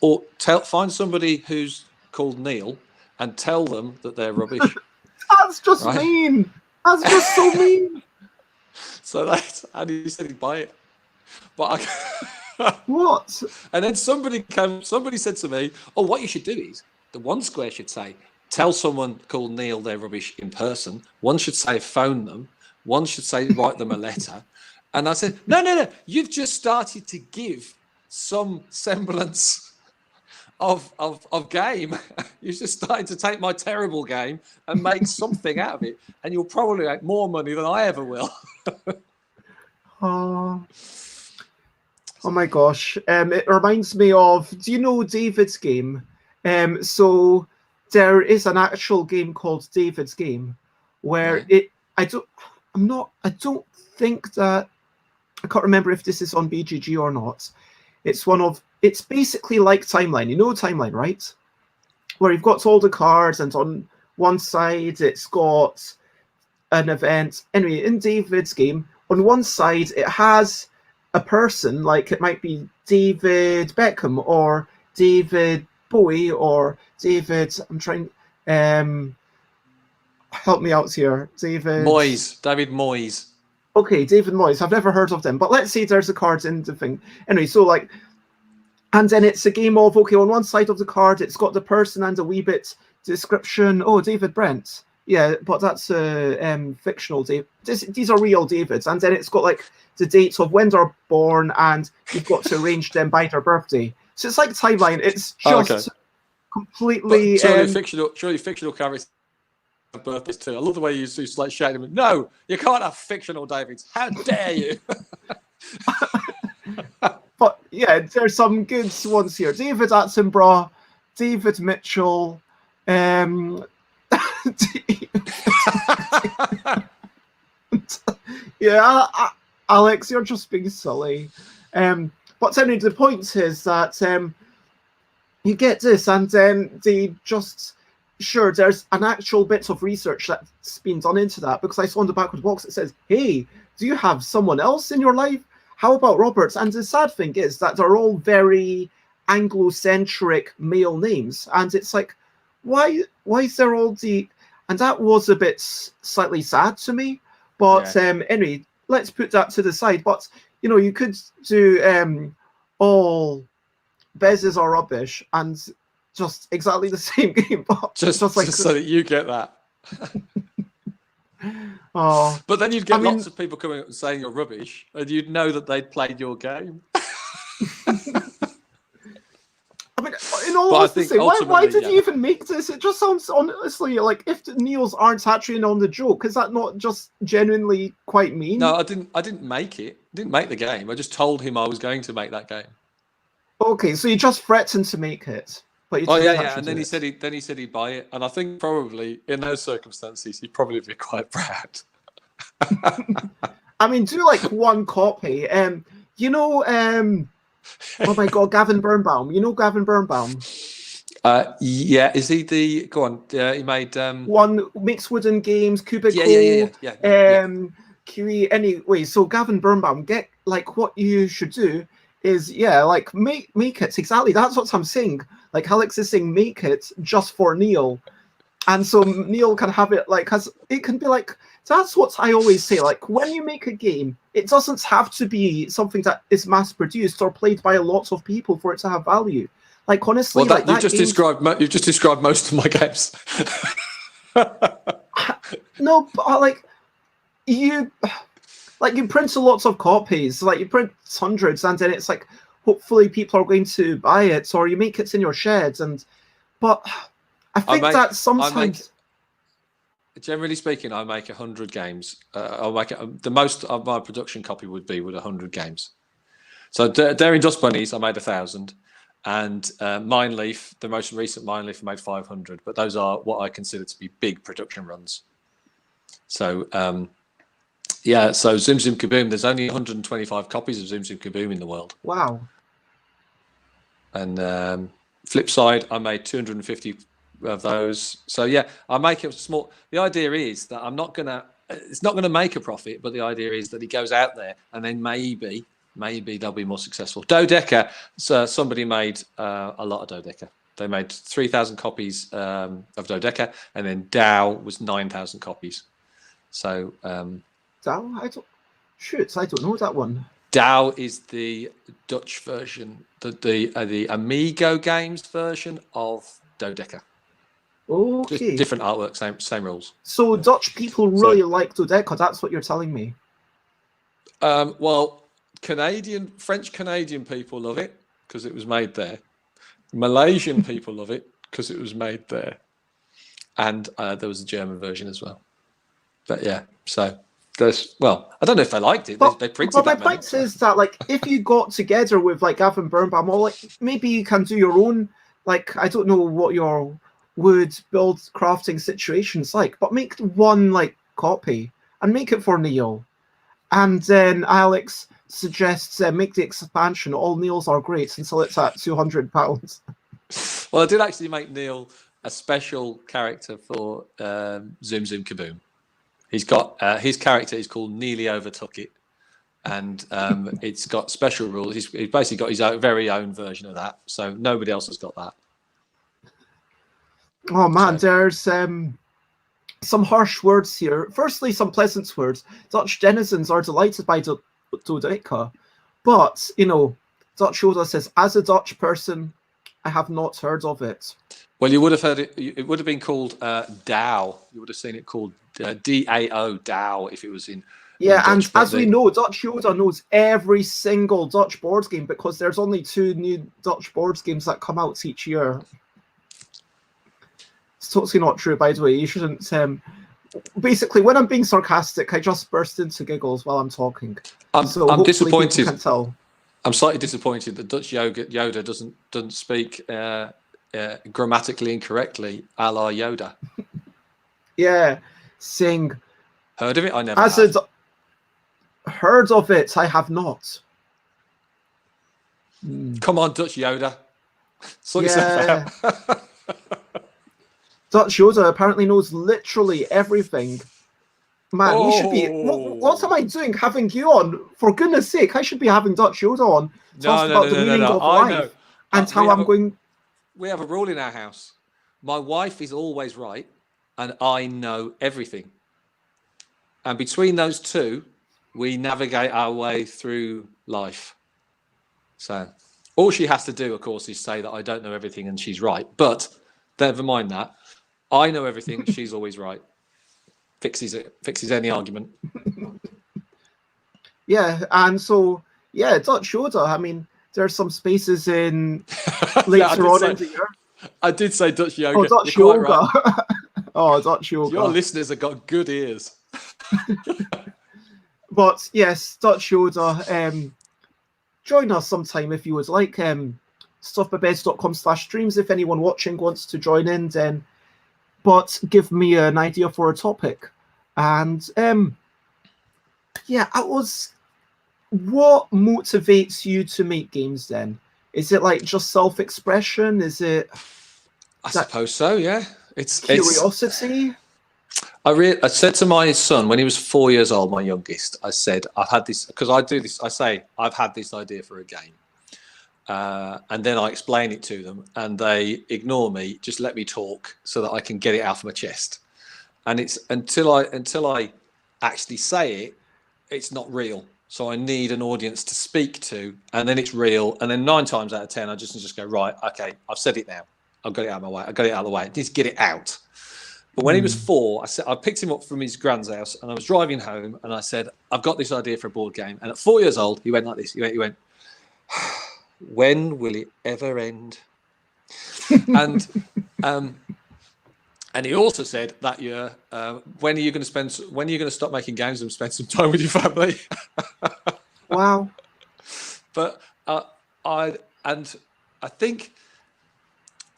find somebody who's called Neil and tell them that they're rubbish. That's just Right. mean. That's just so mean. So that's, and he said he'd buy it. But What? and then somebody said to me, oh, what you should do is, the one square should say, tell someone called Neil they're rubbish in person. One should say, phone them. One should say, write them a letter. And I said, no, you've just started to give some semblance of game. You're just starting to take my terrible game and make something out of it. And you'll probably make more money than I ever will. Oh my gosh. It reminds me of, do you know David's game? So there is an actual game called David's Game where I don't think that, I can't remember if this is on BGG or not. It's basically like Timeline. You know Timeline, right? Where you've got all the cards, and on one side it's got an event. Anyway, in David's Game, on one side it has a person, like it might be David Beckham or David Bowie or David, I'm trying, help me out here. David Moyes. Okay, David Moyes. I've never heard of them, but let's say there's a card in the thing. Anyway, so like, and then it's a game of, okay, on one side of the card, it's got the person and a wee bit description. Oh, David Brent. Yeah, but that's fictional David. These are real Davids. And then it's got like the dates of when they're born, and you've got to arrange them by their birthday. So it's like Timeline. It's just completely... But surely fictional characters have birthdays too. I love the way you just like shouting them. No, you can't have fictional Davids. How dare you? But yeah, there's some good ones here. David Attenborough, David Mitchell, yeah, Alex, you're just being silly. But anyway, the point is that you get this, and then they just, sure, there's an actual bit of research that's been done into that, because I saw on the back of the box it says, hey, do you have someone else in your life? How about Roberts? And the sad thing is that they're all very Anglo-centric male names, and it's like, why is there all the... And that was a bit slightly sad to me. But anyway, let's put that to the side. But, you know, you could do all Bezzes are rubbish and just exactly the same game. But just like, so that you get that. Oh, but then you'd get lots of people coming up and saying you're rubbish, and you'd know that they'd played your game. I mean, in all honesty, why did you even make this? It just sounds, honestly, like if the Neils aren't hatching on the joke, is that not just genuinely quite mean? No, I didn't make it. I didn't make the game. I just told him I was going to make that game. Okay, so you just threatened to make it. But you and then he said he'd buy it, and I think probably in those circumstances he'd probably be quite proud. I mean, do like one copy. You know, oh my God, Gavin Birnbaum. You know Gavin Birnbaum? Yeah, is he the... Go on, he made... One, Mixed Wooden Games, Cubicle, QE. Anyway, so Gavin Birnbaum, get, like, what you should do is, yeah, like, make it. Exactly, that's what I'm saying. Like, Alex is saying, make it just for Neil. And so Neil can have it, like, it can be like... That's what I always say. Like, when you make a game, it doesn't have to be something that is mass-produced or played by lots of people for it to have value. Like, honestly, well, you've just described most of my games. No, but like you print lots of copies. Like you print hundreds, and then it's like hopefully people are going to buy it, or you make it in your sheds. But I think that sometimes. Generally speaking, I make 100 games. I'll make it, the most of my production copy would be with 100 games. So Daring Dust Bunnies, I made 1,000, and Mijnlieff, the most recent Mijnlieff, I made 500. But those are what I consider to be big production runs. So yeah, so Zoom Zoom Kaboom. There's only 125 copies of Zoom Zoom Kaboom in the world. Wow. And flip side, I made 250 of those. So yeah, I make it small. The idea is that it's not gonna make a profit, but the idea is that it goes out there, and then maybe they'll be more successful. Dodeca, so somebody made a lot of Dodeca. They made 3,000 copies of Dodeca, and then Dow was 9,000 copies. So Dow? I don't know that one. Dow is the Dutch version, the Amigo games version of Dodeca. Okay. Just different artwork, same rules. So Dutch people really like Dodeca. That's what you're telling me. Well, French Canadian people love it because it was made there. Malaysian people love it because it was made there, and there was a German version as well. But yeah, so there's, well, I don't know if they liked it. They printed but that my many. point is that, like, if you got together with like Gavin Birnbaum, or like maybe you can do your own, like, I don't know what your wood build crafting situation's like, but make one like copy and make it for Neil, and then Alex suggests make the expansion. All Neils are great until it's at £200. Well, I did actually make Neil a special character for Zoom Zoom Kaboom. He's got his character is called Nearly Overtook It, and it's got special rules. He's basically got his very own version of that, so nobody else has got that. Oh man, there's some harsh words here. Firstly, some pleasant words. Dutch denizens are delighted by Dodeca, but, you know, Dutch Yoda says, as a Dutch person, I have not heard of it. Well, you would have heard it. It would have been called Dow. You would have seen it called DAO, Dow, if it was in. Yeah, in and Dutch, as we know, Dutch Yoda knows every single Dutch board game because there's only 2 new Dutch board games that come out each year. It's totally not true, by the way. You shouldn't. Basically, when I'm being sarcastic, I just burst into giggles while I'm talking. I'm disappointed. Can tell. I'm slightly disappointed that Dutch Yoda doesn't speak grammatically incorrectly, a la Yoda. Yeah, sing. Heard of it? I never have. Heard of it? I have not. Come on, Dutch Yoda. Sort yourself out. Dutch Yoda apparently knows literally everything. Man, you should be. What am I doing having you on? For goodness sake, I should be having Dutch Yoda on. Talk about the meaning of life and how I'm going. We have a rule in our house. My wife is always right, and I know everything. And between those two, we navigate our way through life. So all she has to do, of course, is say that I don't know everything and she's right. But never mind that. I know everything. She's always right. Fixes it. Fixes any argument. Yeah, and so, yeah, Dutch Yoda. I mean, there's some spaces in later on in the year. I did say Dutch Yoga. Oh, Dutch Yoga. Right. Oh, Dutch Yoga. Your listeners have got good ears. But yes, Dutch Yoda. Join us sometime if you would like. stuffbybezz.com/streams if anyone watching wants to join in, then. But give me an idea for a topic. And yeah, what motivates you to make games then? Is it like just self-expression? Is it? I suppose so, yeah. It's curiosity. I said to my son when he was 4 years old, my youngest, I said, I've had this, because I do this, I say, I've had this idea for a game. And then I explain it to them and they ignore me, just let me talk so that I can get it out of my chest. And it's until I actually say it, it's not real. So I need an audience to speak to, and then it's real. And then 9 times out of 10, I just go, right, okay, I've said it now. I've got it out of my way. I've got it out of the way. I need to get it out. But when he was 4, I picked him up from his grand's house and I was driving home and I said, I've got this idea for a board game. And at 4 years old, he went like this. He went, when will it ever end? And he also said that year, when are you going to stop making games and spend some time with your family? Wow. But I think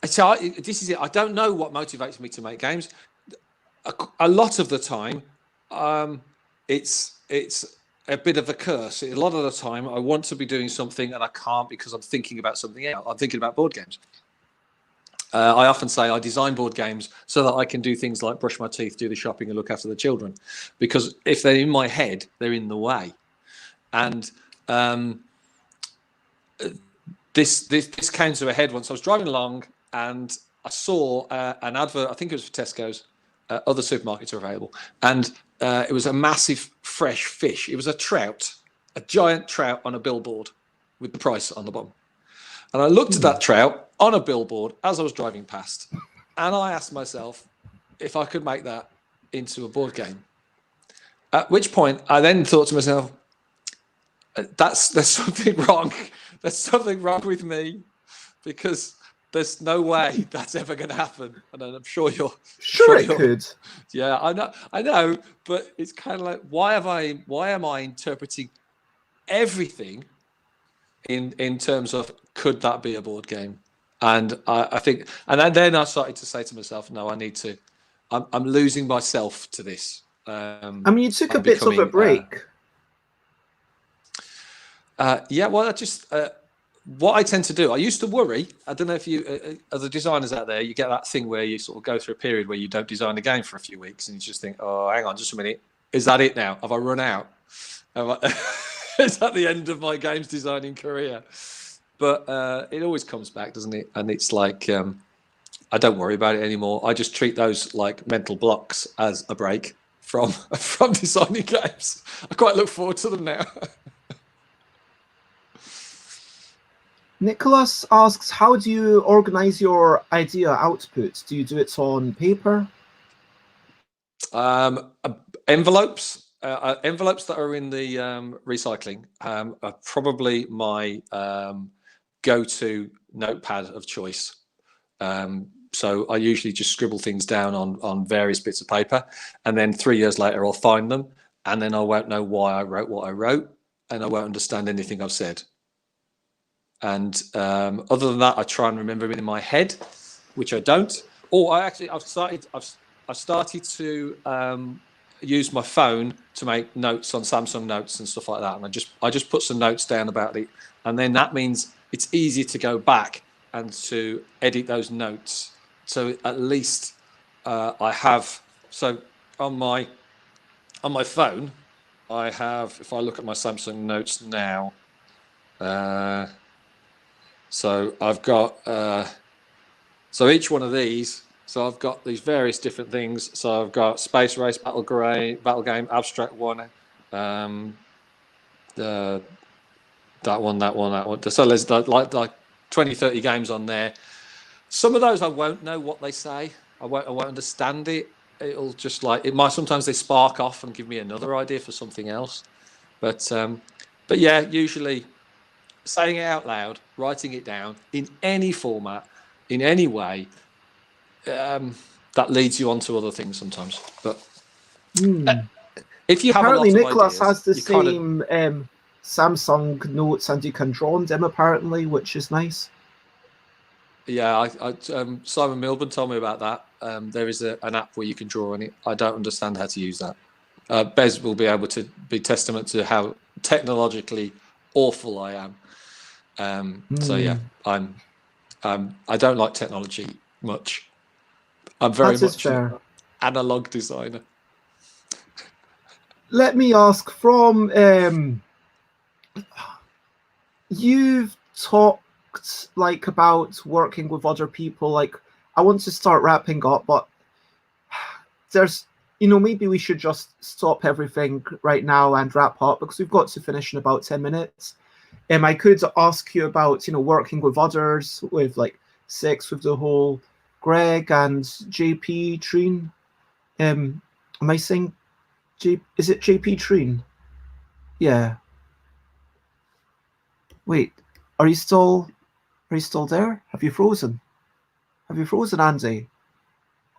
so. This is it. I don't know what motivates me to make games. A lot of the time, it's a bit of a curse. A lot of the time, I want to be doing something and I can't because I'm thinking about something else. I'm thinking about board games. I often say I design board games so that I can do things like brush my teeth, do the shopping, and look after the children. Because if they're in my head, they're in the way. And this came to a head once. I was driving along and I saw an advert. I think it was for Tesco's. Other supermarkets are available, and it was a massive fresh fish. It was a trout, a giant trout on a billboard with the price on the bottom. And I looked at that trout on a billboard as I was driving past, and I asked myself if I could make that into a board game. At which point, I then thought to myself, there's something wrong. There's something wrong with me, because there's no way that's ever going to happen. And I'm sure you're Sure it could. Yeah, I know, but it's kind of like, why am I interpreting everything in terms of, could that be a board game? And I think, and then I started to say to myself, no, I'm losing myself to this. I mean, you took a bit of a break. Yeah, well, what I tend to do, I used to worry. I don't know if you, other designers out there, you get that thing where you sort of go through a period where you don't design a game for a few weeks, and you just think, oh, hang on, just a minute, is that it now? Have I run out? Is that the end of my games designing career? But it always comes back, doesn't it? And it's like, I don't worry about it anymore. I just treat those like mental blocks as a break from designing games. I quite look forward to them now. Nicholas asks, how do you organize your idea output? Do you do it on paper? Envelopes that are in the recycling are probably my go-to notepad of choice. So I usually just scribble things down on various bits of paper, and then 3 years later I'll find them, and then I won't know why I wrote what I wrote, and I won't understand anything I've said. And other than that, I try and remember it in my head, which I don't. Or I've started to use my phone to make notes on Samsung Notes and stuff like that, and I just put some notes down about it, and then that means it's easier to go back and to edit those notes. So at least I have. So on my phone, I have. If I look at my Samsung Notes now. So I've got, so each one of these, so I've got these various different things. So I've got Space Race, Battle Game, Abstract One, that one. So there's like 20, 30 games on there. Some of those I won't know what they say. I won't understand it. It'll just sometimes they spark off and give me another idea for something else. But yeah, usually saying it out loud, writing it down in any format, in any way, that leads you on to other things sometimes. But if you apparently have a lot of Nicholas ideas, has the same Samsung Notes, and you can draw on them apparently, which is nice. Yeah, Simon Milburn told me about that. There is an app where you can draw on it. I don't understand how to use that. Bez will be able to be testament to how technologically awful I am. So yeah, I don't like technology much. I'm very much an analog designer. Let me ask, from you've talked like about working with other people. Like, I want to start wrapping up, but there's, maybe we should just stop everything right now and wrap up, because we've got to finish in about 10 minutes. I could ask you about, working with others, with like Six, with the whole Greg and JP Treen. Am I saying is it JP Treen? Yeah. Wait, are you still there? Have you frozen? Have you frozen, Andy?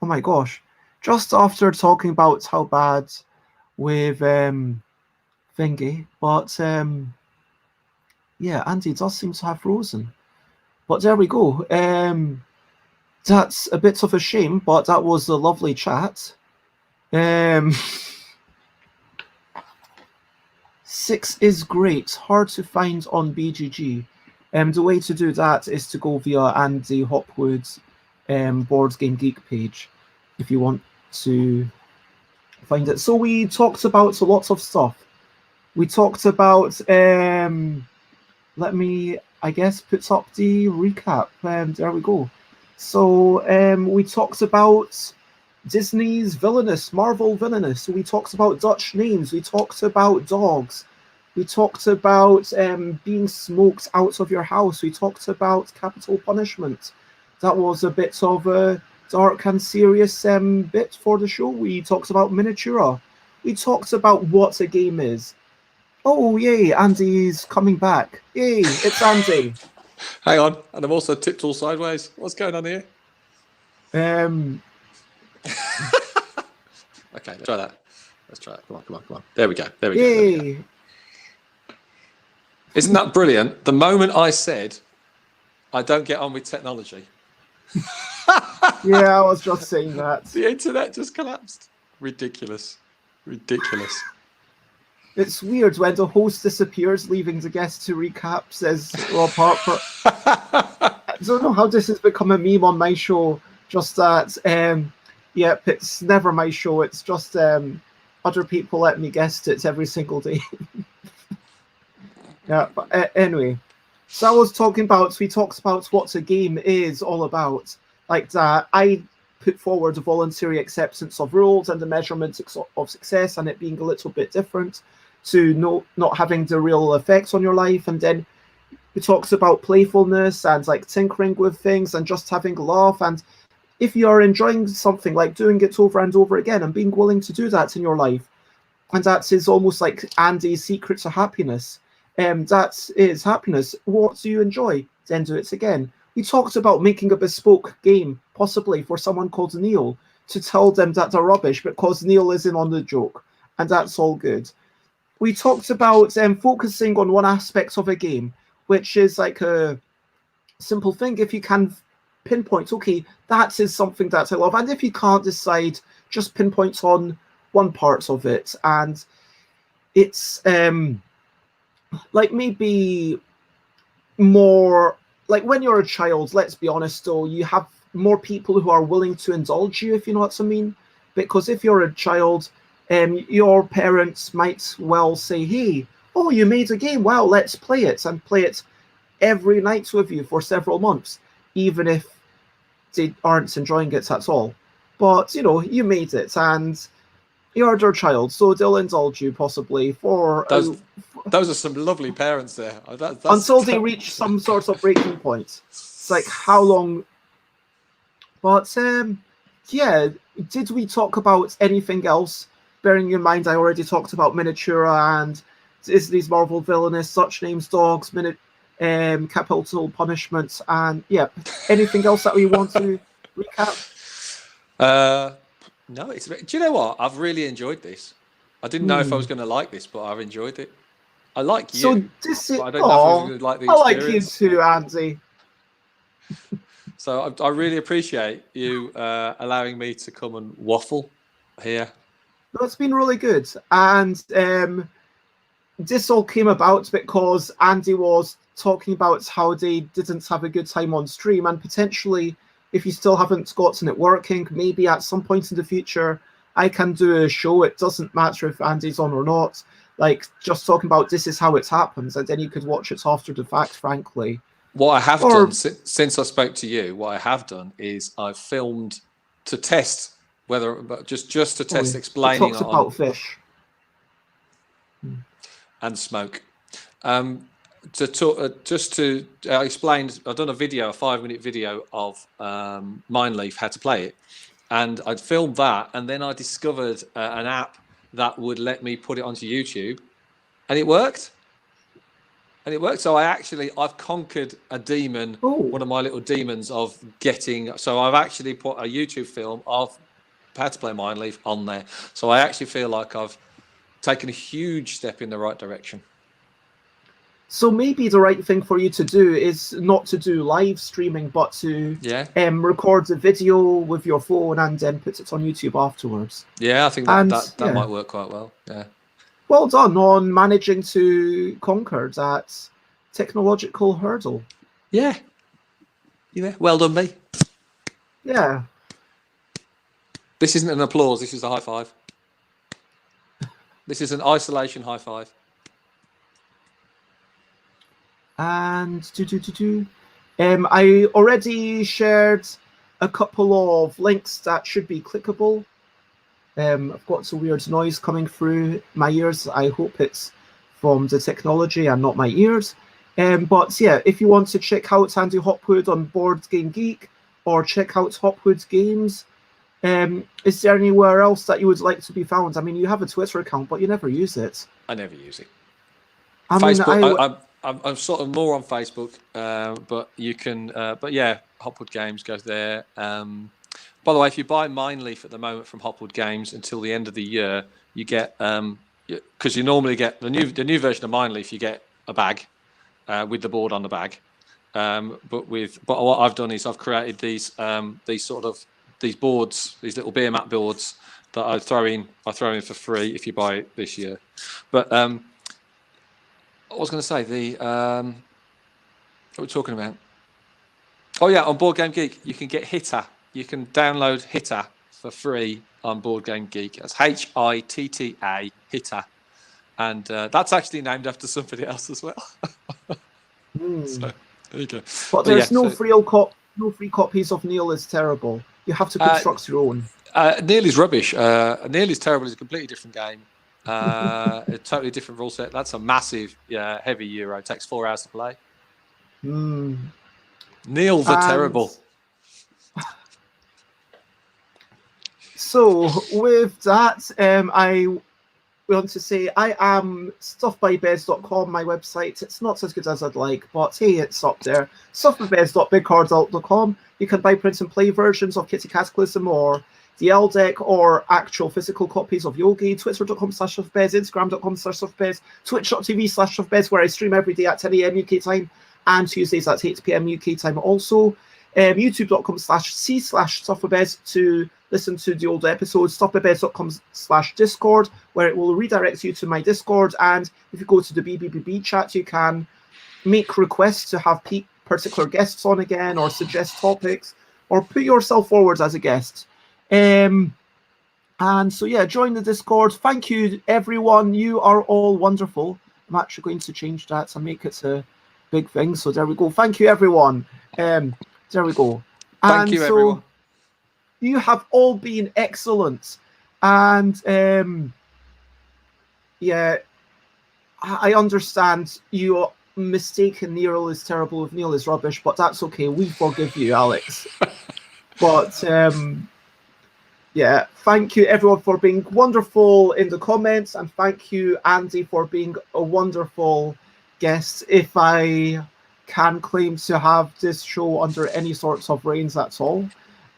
Oh my gosh. Just after talking about how bad with thingy, but yeah, Andy does seem to have frozen. But there we go. That's a bit of a shame, but that was a lovely chat. Six is great, hard to find on BGG. The way to do that is to go via Andy Hopwood's Board Game Geek page, if you want to find it. So we talked about lots of stuff. We talked about, let me, I guess, put up the recap. There we go. So we talked about Disney's villainous, Marvel villainous. We talked about Dutch names. We talked about dogs. We talked about being smoked out of your house. We talked about capital punishment. That was a bit of a dark and serious bit for the show. We talked about Miniatura. We talked about what a game is. Oh, yay, Andy's coming back. Yay, it's Andy. Hang on, and I'm also tipped all sideways. What's going on here? Okay, let's try that. Let's try it. Come on. There we go. There we go. Yay. Isn't that brilliant? The moment I said I don't get on with technology, Yeah, I was just saying that. the internet just collapsed. Ridiculous. It's weird when the host disappears, leaving the guest to recap, says Rob Harper. I don't know how this has become a meme on my show. Just that, yep, it's never my show. It's just other people let me guest it every single day. Yeah, but anyway. So we talked about what a game is all about. Like that, I put forward a voluntary acceptance of rules and the measurement of success, and it being a little bit different to not having the real effects on your life. And then we talked about playfulness and like tinkering with things and just having a laugh. And if you are enjoying something, like doing it over and over again and being willing to do that in your life, and that is almost like Andy's secret to happiness. That is happiness. What do you enjoy? Then do it again. We talked about making a bespoke game, possibly for someone called Neil, to tell them that they're rubbish because Neil is in on the joke, and that's all good. We talked about focusing on one aspect of a game, which is like a simple thing. If you can pinpoint, okay, that is something that I love, and if you can't decide, just pinpoint on one part of it. And it's like maybe more like when you're a child, let's be honest though, you have more people who are willing to indulge you, if you know what I mean. Because if you're a child, your parents might well say, hey, oh, you made a game, wow, let's play it, and play it every night with you for several months, even if they aren't enjoying it at all. But, you know, you made it, and you're their child, so they'll indulge you possibly for... Those are some lovely parents there. Until they reach some sort of breaking point. It's like, how long... But, yeah, did we talk about anything else? Bearing in mind, I already talked about Miniatura and Disney's Marvel villainous, such names, dogs, capital punishment, and yeah, anything else that we want to recap? No, do you know what? I've really enjoyed this. I didn't know if I was going to like this, but I've enjoyed it. I like you. So this is, but I don't know if I was going to like the experience. I like you too, Andy. So I really appreciate you allowing me to come and waffle here. No, it's been really good. And this all came about because Andy was talking about how they didn't have a good time on stream, and potentially, if you still haven't gotten it working, maybe at some point in the future, I can do a show. It doesn't matter if Andy's on or not. Like, just talking about this is how it happens, and then you could watch it after the fact, frankly. What I have done since I spoke to you, what I have done is I've filmed to test whether, just to test explaining talks about fish and smoke. To talk, just to explain, I've done a 5-minute video of Mijnlieff, how to play it, and I'd filmed that, and then I discovered an app that would let me put it onto YouTube, and it worked. So I've conquered a demon, one of my little demons of getting. So I've actually put a YouTube film of how to play Mijnlieff on there. So I actually feel like I've taken a huge step in the right direction. So maybe the right thing for you to do is not to do live streaming, but to record the video with your phone and then put it on YouTube afterwards. Yeah, I think that might work quite well. Yeah. Well done on managing to conquer that technological hurdle. Yeah. Yeah. Well done, me. Yeah. This isn't an applause. This is a high five. This is an isolation high five. And I already shared a couple of links that should be clickable. I've got some weird noise coming through my ears. I hope it's from the technology and not my ears. But yeah, if you want to check out Andy Hopwood on Board Game Geek or check out Hopwood Games, is there anywhere else that you would like to be found? I mean, you have a Twitter account, but you never use it. I never use it. I Facebook, mean, I'm sort of more on Facebook, but you can. But yeah, Hopwood Games goes there. By the way, if you buy Mijnlieff at the moment from Hopwood Games until the end of the year, you get because you normally get the new version of Mijnlieff. You get a bag with the board on the bag. But what I've done is I've created these boards, these little beer mat boards that I throw in for free if you buy it this year. But I was going to say what we're talking about. Oh yeah, on Board Game Geek you can get Hitter. You can download Hitter for free on Board Game Geek. That's HITTA Hitter, and that's actually named after somebody else as well. So there you go. But there's no free copies of Neil is Terrible. You have to construct your own. Neil is rubbish. Neil is Terrible is a completely different game. A totally different rule set. That's a massive, heavy Euro. It takes 4 hours to play. Neil the Terrible. So with that, I want to say I am stuffbybez.com, my website. It's not as good as I'd like, but hey, it's up there. Stuffbybez.bigcardsalt.com. You can buy print and play versions of Kitty Cataclysm or the L deck or actual physical copies of Yogi. Twitter.com/stuffbez, Instagram.com/stuffbez, Twitch.tv/stuffbez, where I stream every day at 10 AM UK time and Tuesdays at 8 PM UK time also. YouTube.com/c/stuffbez to listen to the old episodes. Stuffbybez.com/Discord, where it will redirect you to my Discord. And if you go to the BBBB chat, you can make requests to have particular guests on again, or suggest topics, or put yourself forward as a guest. And so yeah, join the Discord. Thank you everyone, you are all wonderful. I'm actually going to change that and make it a big thing, so there we go. Thank you everyone. There we go. Thank you everyone. You have all been excellent, and yeah, I understand you mistaken Neil is Terrible with Neil is rubbish, but that's okay. We forgive you, Alex. But yeah, thank you everyone for being wonderful in the comments, and thank you Andy for being a wonderful guest. If I can claim to have this show under any sorts of reins at all.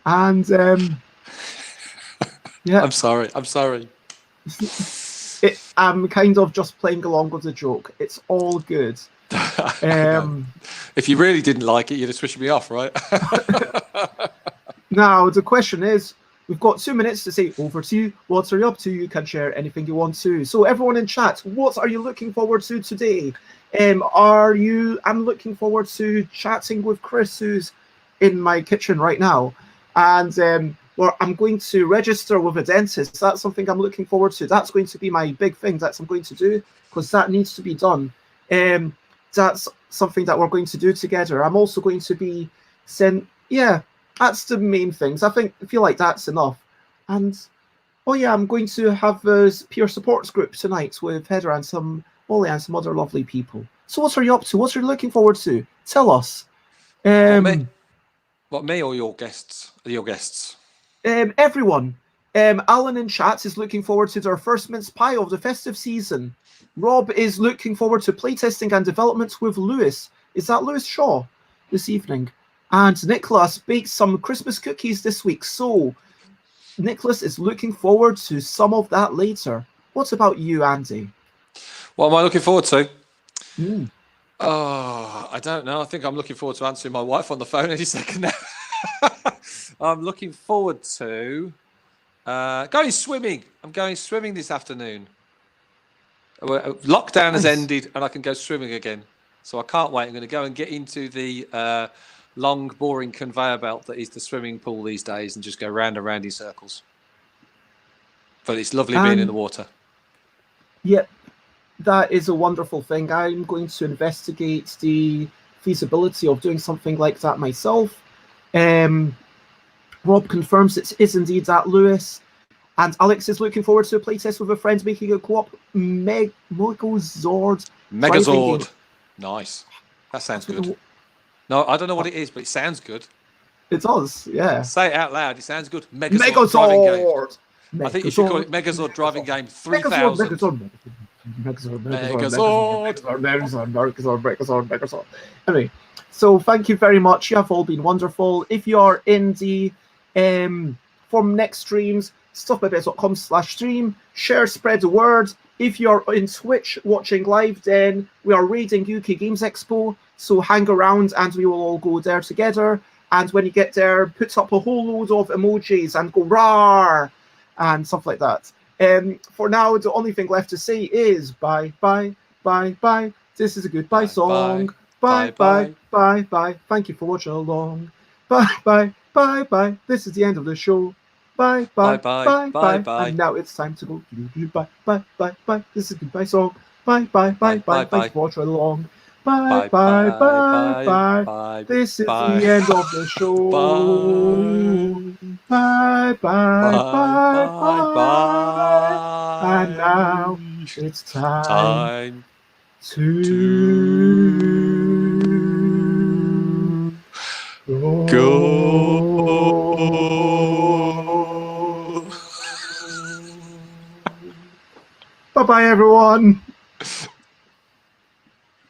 And yeah, I'm sorry. I'm kind of just playing along with the joke. It's all good. If you really didn't like it, you'd have switched me off, right? Now the question is, we've got 2 minutes to say over to you. What are you up to? You can share anything you want to. So everyone in chat, what are you looking forward to today? I'm looking forward to chatting with Chris, who's in my kitchen right now. And well, I'm going to register with a dentist. That's something I'm looking forward to. That's going to be my big thing that I'm going to do, because that needs to be done. That's something that we're going to do together. I'm also going to be yeah, that's the main things. I feel like that's enough. And oh yeah, I'm going to have a peer supports group tonight with Heather and some Ollie and some other lovely people. So what are you up to? What are you looking forward to? Tell us. What, me or your guests? Your guests. Everyone. Alan in chat is looking forward to their first mince pie of the festive season. Rob is looking forward to playtesting and development with Lewis. Is that Lewis Shaw this evening? And Nicholas baked some Christmas cookies this week. So Nicholas is looking forward to some of that later. What about you, Andy? What am I looking forward to? Oh, I don't know. I think I'm looking forward to answering my wife on the phone any second now. I'm looking forward to going swimming. I'm going swimming this afternoon. Lockdown has ended and I can go swimming again. So I can't wait. I'm going to go and get into the long, boring conveyor belt that is the swimming pool these days and just go round and round in circles. But it's lovely being in the water. Yep. That is a wonderful thing. I'm going to investigate the feasibility of doing something like that myself. Rob confirms it is indeed at Lewis. And Alex is looking forward to a playtest with a friend making a co-op Megazord. Megazord. Nice. That sounds good. No, I don't know what it is, but it sounds good. It does, yeah. Say it out loud. It sounds good. Megazord driving game. Megazord! I think you should call it Megazord driving game 3000. Megazord. Anyway, so thank you very much. You have all been wonderful. If you are in the from next streams, stuffbybez.com/stream, share, spread the word. If you're in Twitch watching live, then we are raiding UK Games Expo, so hang around and we will all go there together. And when you get there, put up a whole load of emojis and go rawr and stuff like that. For now, the only thing left to say is bye, bye, bye, bye. This is a goodbye song. Bye, bye, bye, bye. Thank you for watching along. Bye, bye, bye, bye. This is the end of the show. Bye, bye, bye, bye, bye. And now it's time to go. Bye, bye, bye, bye. This is a goodbye song. Bye, bye, bye, bye. Thank you for watching along. Bye, bye, bye, bye. This is the end of the show. Bye, bye, bye, bye. And now it's time to go. Bye-bye, everyone.